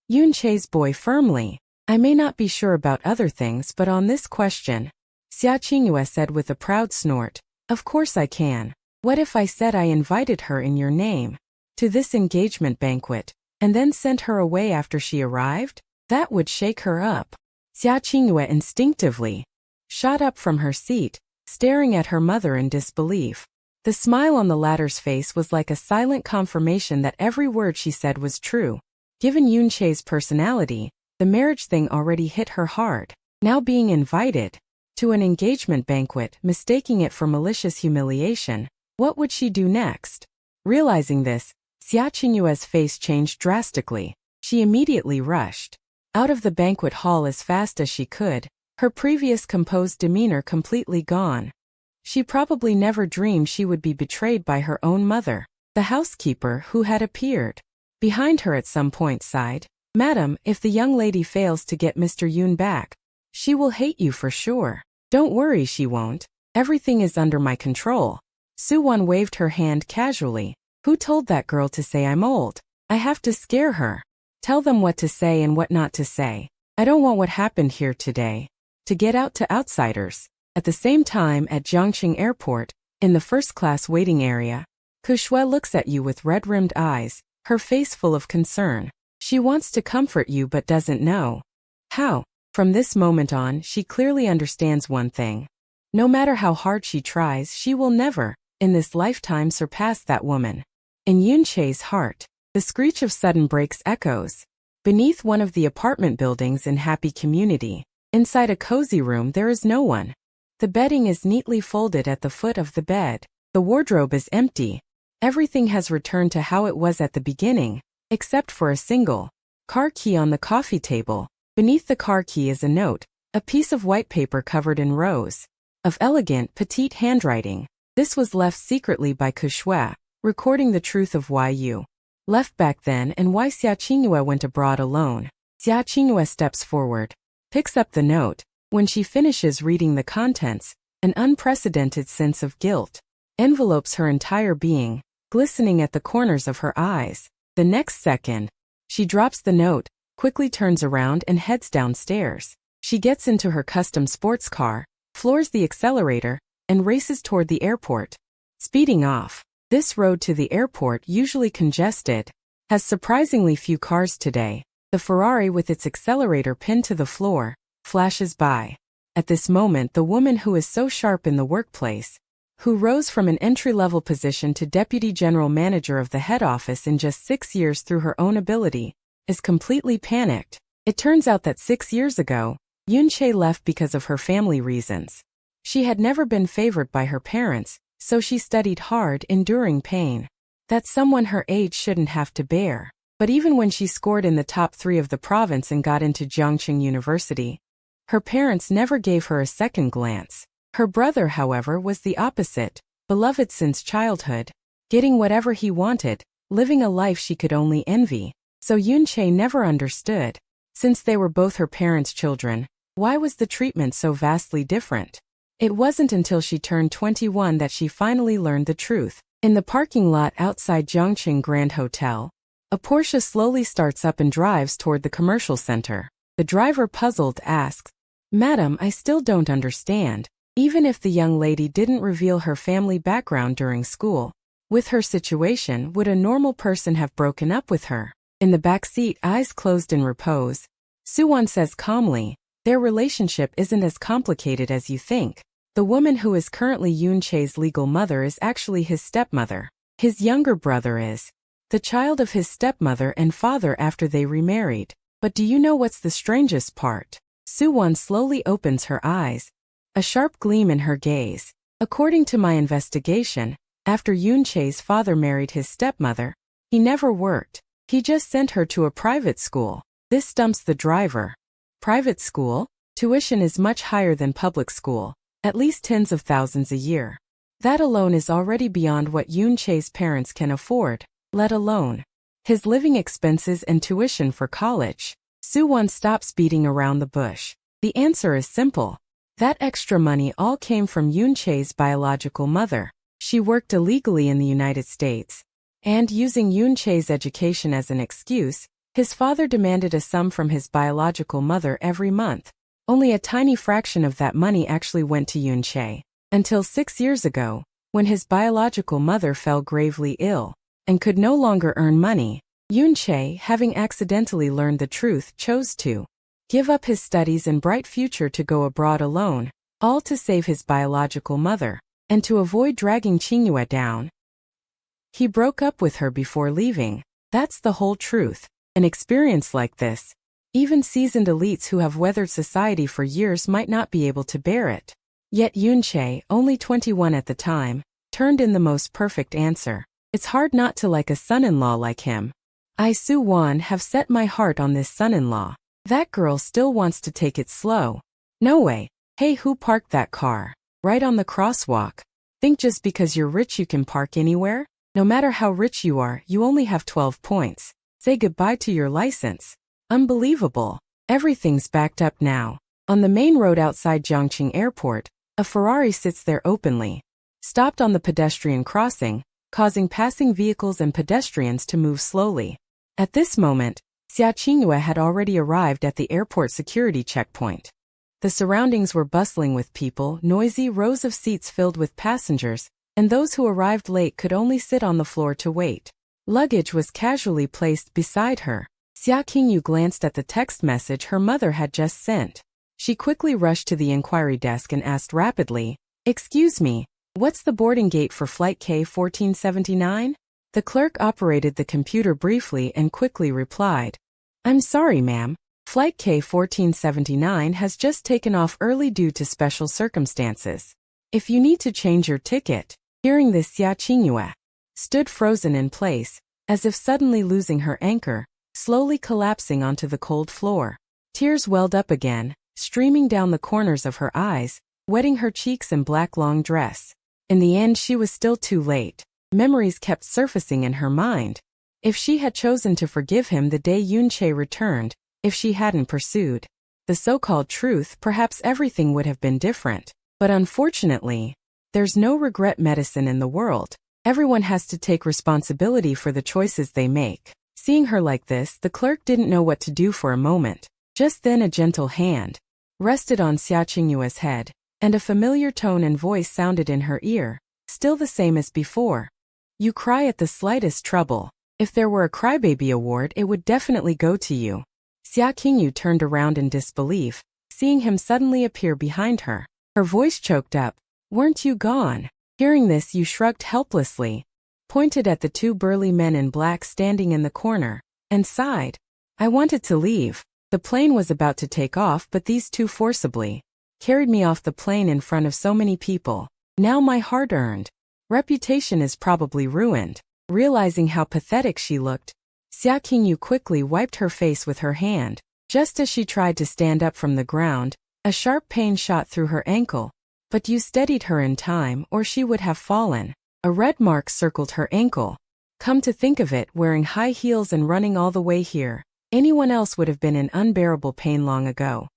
Lin Che's boy firmly? I may not be sure about other things, but on this question, Xia Qingyue said with a proud snort, Of course I can. What if I said I invited her in your name to this engagement banquet, and then sent her away after she arrived? That would shake her up. Xia Qingyue instinctively shot up from her seat, staring at her mother in disbelief. The smile on the latter's face was like a silent confirmation that every word she said was true. Given Lin Che's personality, the marriage thing already hit her hard. Now being invited to an engagement banquet, mistaking it for malicious humiliation, what would she do next? Realizing this, Xia Qingyue's face changed drastically. She immediately rushed out of the banquet hall as fast as she could, her previous composed demeanor completely gone. She probably never dreamed she would be betrayed by her own mother. The housekeeper, who had appeared behind her at some point, sighed, Madam, if the young lady fails to get Mr. Yoon back, she will hate you for sure. Don't worry, she won't. Everything is under my control. Suwon waved her hand casually. Who told that girl to say I'm old? I have to scare her. Tell them what to say and what not to say. I don't want what happened here today to get out to outsiders. At the same time at Jiangxing Airport, in the first-class waiting area, Qingyue looks at you with red-rimmed eyes, her face full of concern. She wants to comfort you but doesn't know how. From this moment on, she clearly understands one thing. No matter how hard she tries, she will never, in this lifetime, surpass that woman. In Lin Che's heart, the screech of sudden brakes echoes. Beneath one of the apartment buildings in Happy Community, inside a cozy room, there is no one. The bedding is neatly folded at the foot of the bed. The wardrobe is empty. Everything has returned to how it was at the beginning, except for a single car key on the coffee table. Beneath the car key is a note, a piece of white paper covered in rows of elegant, petite handwriting. This was left secretly by Qingyue, recording the truth of why you left back then and why Xia Qingyue went abroad alone. Xia Qingyue steps forward, picks up the note. When she finishes reading the contents, an unprecedented sense of guilt envelopes her entire being, glistening at the corners of her eyes. The next second, she drops the note, quickly turns around and heads downstairs. She gets into her custom sports car, floors the accelerator, and races toward the airport. Speeding off. This road to the airport, usually congested, has surprisingly few cars today. The Ferrari with its accelerator pinned to the floor flashes by. At this moment, the woman who is so sharp in the workplace, who rose from an entry-level position to deputy general manager of the head office in just 6 years through her own ability, is completely panicked. It turns out that 6 years ago, Lin Che left because of her family reasons. She had never been favored by her parents, so she studied hard, enduring pain that someone her age shouldn't have to bear. But even when she scored in the top 3 of the province and got into Jiangxing University, her parents never gave her a second glance. Her brother, however, was the opposite, beloved since childhood, getting whatever he wanted, living a life she could only envy. So Lin Che never understood. Since they were both her parents' children, why was the treatment so vastly different? It wasn't until she turned 21 that she finally learned the truth. In the parking lot outside Jiangxing Grand Hotel, a Porsche slowly starts up and drives toward the commercial center. The driver, puzzled, asks, "Madam, I still don't understand. Even if the young lady didn't reveal her family background during school, with her situation, would a normal person have broken up with her?" In the back seat, eyes closed in repose, Suwon says calmly, "Their relationship isn't as complicated as you think. The woman who is currently Lin Che's legal mother is actually his stepmother. His younger brother is the child of his stepmother and father after they remarried. But do you know what's the strangest part?" Suwon slowly opens her eyes, a sharp gleam in her gaze. "According to my investigation, after Lin Che's father married his stepmother, he never worked. He just sent her to a private school." This stumps the driver. Private school? Tuition is much higher than public school, at least tens of thousands a year. That alone is already beyond what Lin Che's parents can afford, let alone his living expenses and tuition for college. Suwon stops beating around the bush. The answer is simple. That extra money all came from Lin Che's biological mother. She worked illegally in the United States, and using Lin Che's education as an excuse, his father demanded a sum from his biological mother every month. Only a tiny fraction of that money actually went to Lin Che, until 6 years ago, when his biological mother fell gravely ill and could no longer earn money. Lin Che, having accidentally learned the truth, chose to give up his studies and bright future to go abroad alone, all to save his biological mother, and to avoid dragging Qingyue down. He broke up with her before leaving. That's the whole truth. An experience like this, even seasoned elites who have weathered society for years might not be able to bear it. Yet Lin Che, only 21 at the time, turned in the most perfect answer. It's hard not to like a son-in-law like him. I, Suwon, have set my heart on this son-in-law. That girl still wants to take it slow. No way. Hey, who parked that car? Right on the crosswalk. Think just because you're rich you can park anywhere? No matter how rich you are, you only have 12 points. Say goodbye to your license. Unbelievable. Everything's backed up now. On the main road outside Jiangxing Airport, a Ferrari sits there openly, stopped on the pedestrian crossing, causing passing vehicles and pedestrians to move slowly. At this moment, Xia Qingyue had already arrived at the airport security checkpoint. The surroundings were bustling with people, noisy rows of seats filled with passengers, and those who arrived late could only sit on the floor to wait. Luggage was casually placed beside her. Xia Qingyue glanced at the text message her mother had just sent. She quickly rushed to the inquiry desk and asked rapidly, "Excuse me, what's the boarding gate for flight K-1479? The clerk operated the computer briefly and quickly replied, "I'm sorry, ma'am. Flight K-1479 has just taken off early due to special circumstances. If you need to change your ticket." Hearing this, Xia Qingyue stood frozen in place, as if suddenly losing her anchor, slowly collapsing onto the cold floor. Tears welled up again, streaming down the corners of her eyes, wetting her cheeks and black long dress. In the end, she was still too late. Memories kept surfacing in her mind. If she had chosen to forgive him the day Lin Che returned, if she hadn't pursued the so-called truth, perhaps everything would have been different. But unfortunately, there's no regret medicine in the world. Everyone has to take responsibility for the choices they make. Seeing her like this, the clerk didn't know what to do for a moment. Just then a gentle hand rested on Xia Qingyue's head, and a familiar tone and voice sounded in her ear, still the same as before. "You cry at the slightest trouble. If there were a crybaby award, it would definitely go to you." Xia Qingyue turned around in disbelief, seeing him suddenly appear behind her. Her voice choked up. "Weren't you gone?" Hearing this, Yu shrugged helplessly, pointed at the two burly men in black standing in the corner, and sighed. "I wanted to leave. The plane was about to take off, but these two forcibly carried me off the plane in front of so many people. Now my hard-earned reputation is probably ruined." Realizing how pathetic she looked, Xia Qingyue quickly wiped her face with her hand. Just as she tried to stand up from the ground, a sharp pain shot through her ankle, but Yu steadied her in time or she would have fallen. A red mark circled her ankle. Come to think of it, wearing high heels and running all the way here, anyone else would have been in unbearable pain long ago.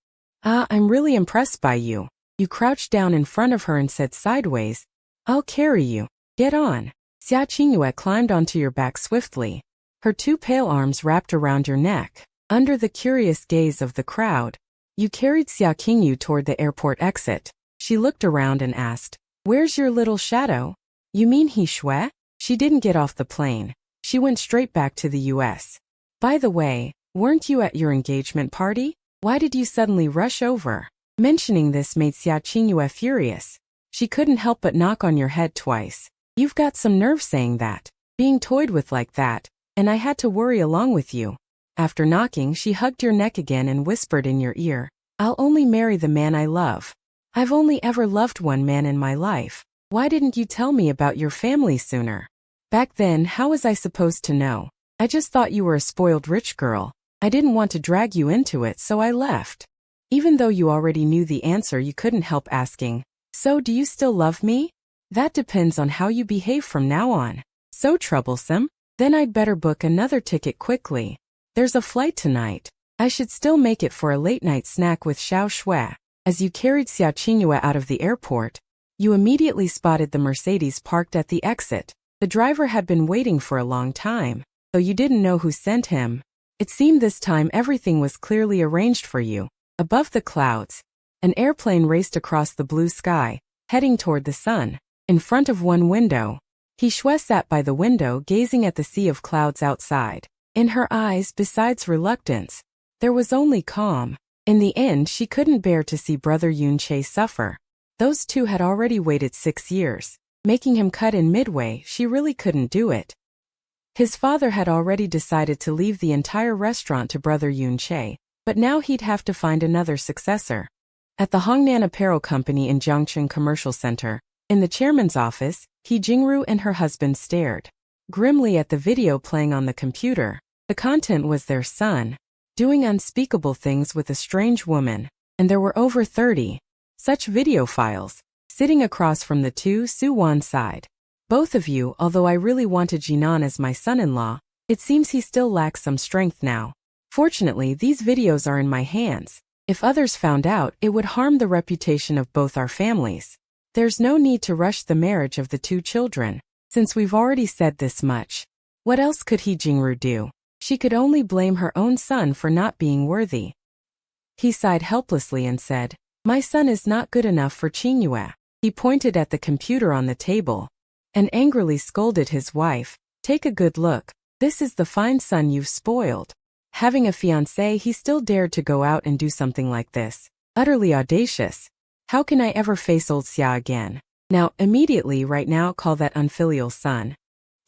I'm really impressed by you." Yu crouched down in front of her and said sideways, "I'll carry you. Get on." Xia Qingyue climbed onto your back swiftly, her two pale arms wrapped around your neck. Under the curious gaze of the crowd, Yu carried Xia Qingyue toward the airport exit. She looked around and asked, "Where's your little shadow?" "You mean he Shui?" "She didn't get off the plane. She went straight back to the US. By the way, weren't you at your engagement party? Why did you suddenly rush over?" Mentioning this made Xia Qingyue furious. She couldn't help but knock on your head twice. "You've got some nerve saying that. Being toyed with like that, and I had to worry along with you." After knocking, she hugged your neck again and whispered in your ear, "I'll only marry the man I love. I've only ever loved one man in my life. Why didn't you tell me about your family sooner?" "Back then, how was I supposed to know? I just thought you were a spoiled rich girl. I didn't want to drag you into it, so I left." Even though you already knew the answer, you couldn't help asking, "So do you still love me?" "That depends on how you behave from now on." "So troublesome? Then I'd better book another ticket quickly. There's a flight tonight. I should still make it for a late-night snack with Xiao Shui." As you carried Xia Qingyue out of the airport, you immediately spotted the Mercedes parked at the exit. The driver had been waiting for a long time, though you didn't know who sent him. It seemed this time everything was clearly arranged for you. Above the clouds, an airplane raced across the blue sky, heading toward the sun. In front of one window, He Shui sat by the window gazing at the sea of clouds outside. In her eyes, besides reluctance, there was only calm. In the end, she couldn't bear to see brother Lin Che suffer. Those two had already waited 6 years. Making him cut in midway, she really couldn't do it. His father had already decided to leave the entire restaurant to brother Lin Che, but now he'd have to find another successor. At the Hongnan Apparel Company in Jiangcheng Commercial Center, in the chairman's office, He Jingru and her husband stared grimly at the video playing on the computer. The content was their son doing unspeakable things with a strange woman, and there were over 30 such video files sitting across from the two Su Wan side. "Both of you, although I really wanted Jinan as my son-in-law, it seems he still lacks some strength now. Fortunately, these videos are in my hands. If others found out, it would harm the reputation of both our families. There's no need to rush the marriage of the two children, since we've already said this much." What else could He Jingru do? She could only blame her own son for not being worthy. He sighed helplessly and said, My son is not good enough for Qingyue. He pointed at the computer on the table and angrily scolded his wife. Take a good look. This is the fine son you've spoiled. Having a fiancé, he still dared to go out and do something like this. Utterly audacious. How can I ever face old Xia again? Now, immediately right now call that unfilial son.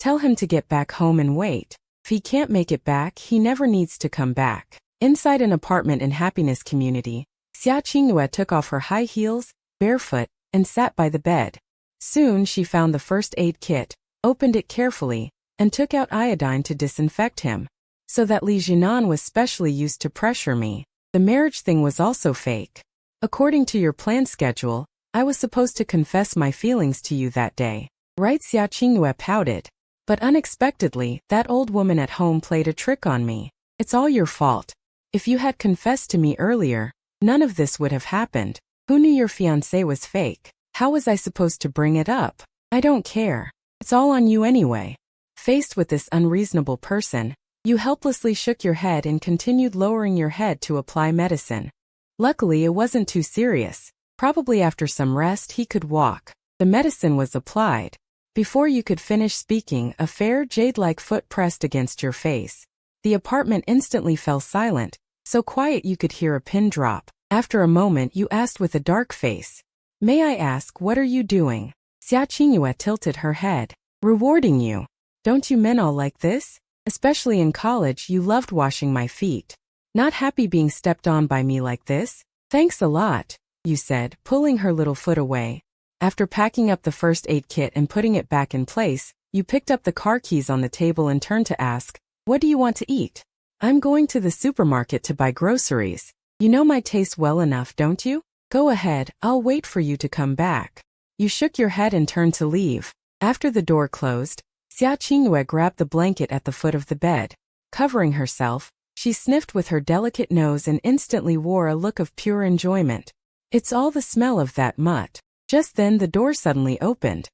Tell him to get back home and wait. If he can't make it back, he never needs to come back. Inside an apartment in Happiness Community, Xia Qingyue took off her high heels, barefoot, and sat by the bed. Soon she found the first aid kit, opened it carefully, and took out iodine to disinfect him. So that Li Jinan was specially used to pressure me. The marriage thing was also fake. According to your planned schedule, I was supposed to confess my feelings to you that day. Right? Xia Qingyue pouted. But unexpectedly, that old woman at home played a trick on me. It's all your fault. If you had confessed to me earlier, none of this would have happened. Who knew your fiancé was fake? How was I supposed to bring it up? I don't care. It's all on you anyway. Faced with this unreasonable person, you helplessly shook your head and continued lowering your head to apply medicine. Luckily, it wasn't too serious. Probably after some rest, he could walk. The medicine was applied. Before you could finish speaking, a fair jade-like foot pressed against your face. The apartment instantly fell silent, so quiet you could hear a pin drop. After a moment, you asked with a dark face. May I ask, what are you doing? Xia Qingyue tilted her head. Rewarding you. Don't you men all like this? Especially in college, you loved washing my feet. Not happy being stepped on by me like this? Thanks a lot, you said, pulling her little foot away. After packing up the first aid kit and putting it back in place, you picked up the car keys on the table and turned to ask, what do you want to eat? I'm going to the supermarket to buy groceries. You know my taste well enough, don't you? Go ahead, I'll wait for you to come back. You shook your head and turned to leave. After the door closed, Xia Qingyue grabbed the blanket at the foot of the bed. Covering herself, she sniffed with her delicate nose and instantly wore a look of pure enjoyment. It's all the smell of that mutt. Just then the door suddenly opened.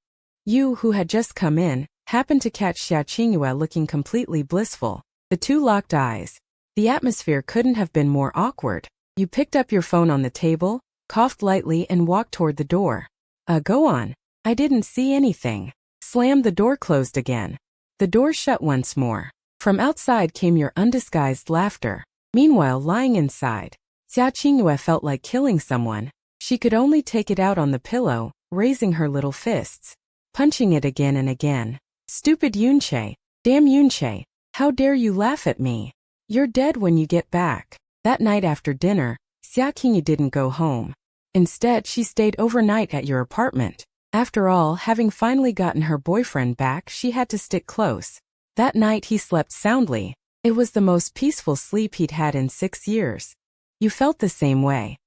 You, who had just come in, happened to catch Xia Qingyue looking completely blissful. The two locked eyes. The atmosphere couldn't have been more awkward. You picked up your phone on the table, coughed lightly and walked toward the door. Go on. I didn't see anything. Slammed the door closed again. The door shut once more. From outside came your undisguised laughter. Meanwhile, lying inside, Xia Qingyue felt like killing someone. She could only take it out on the pillow, raising her little fists, punching it again and again. Stupid Lin Che. Damn Lin Che. How dare you laugh at me? You're dead when you get back. That night after dinner, Xia Qingyue didn't go home. Instead, she stayed overnight at your apartment. After all, having finally gotten her boyfriend back, she had to stick close. That night he slept soundly. It was the most peaceful sleep he'd had in 6 years. You felt the same way.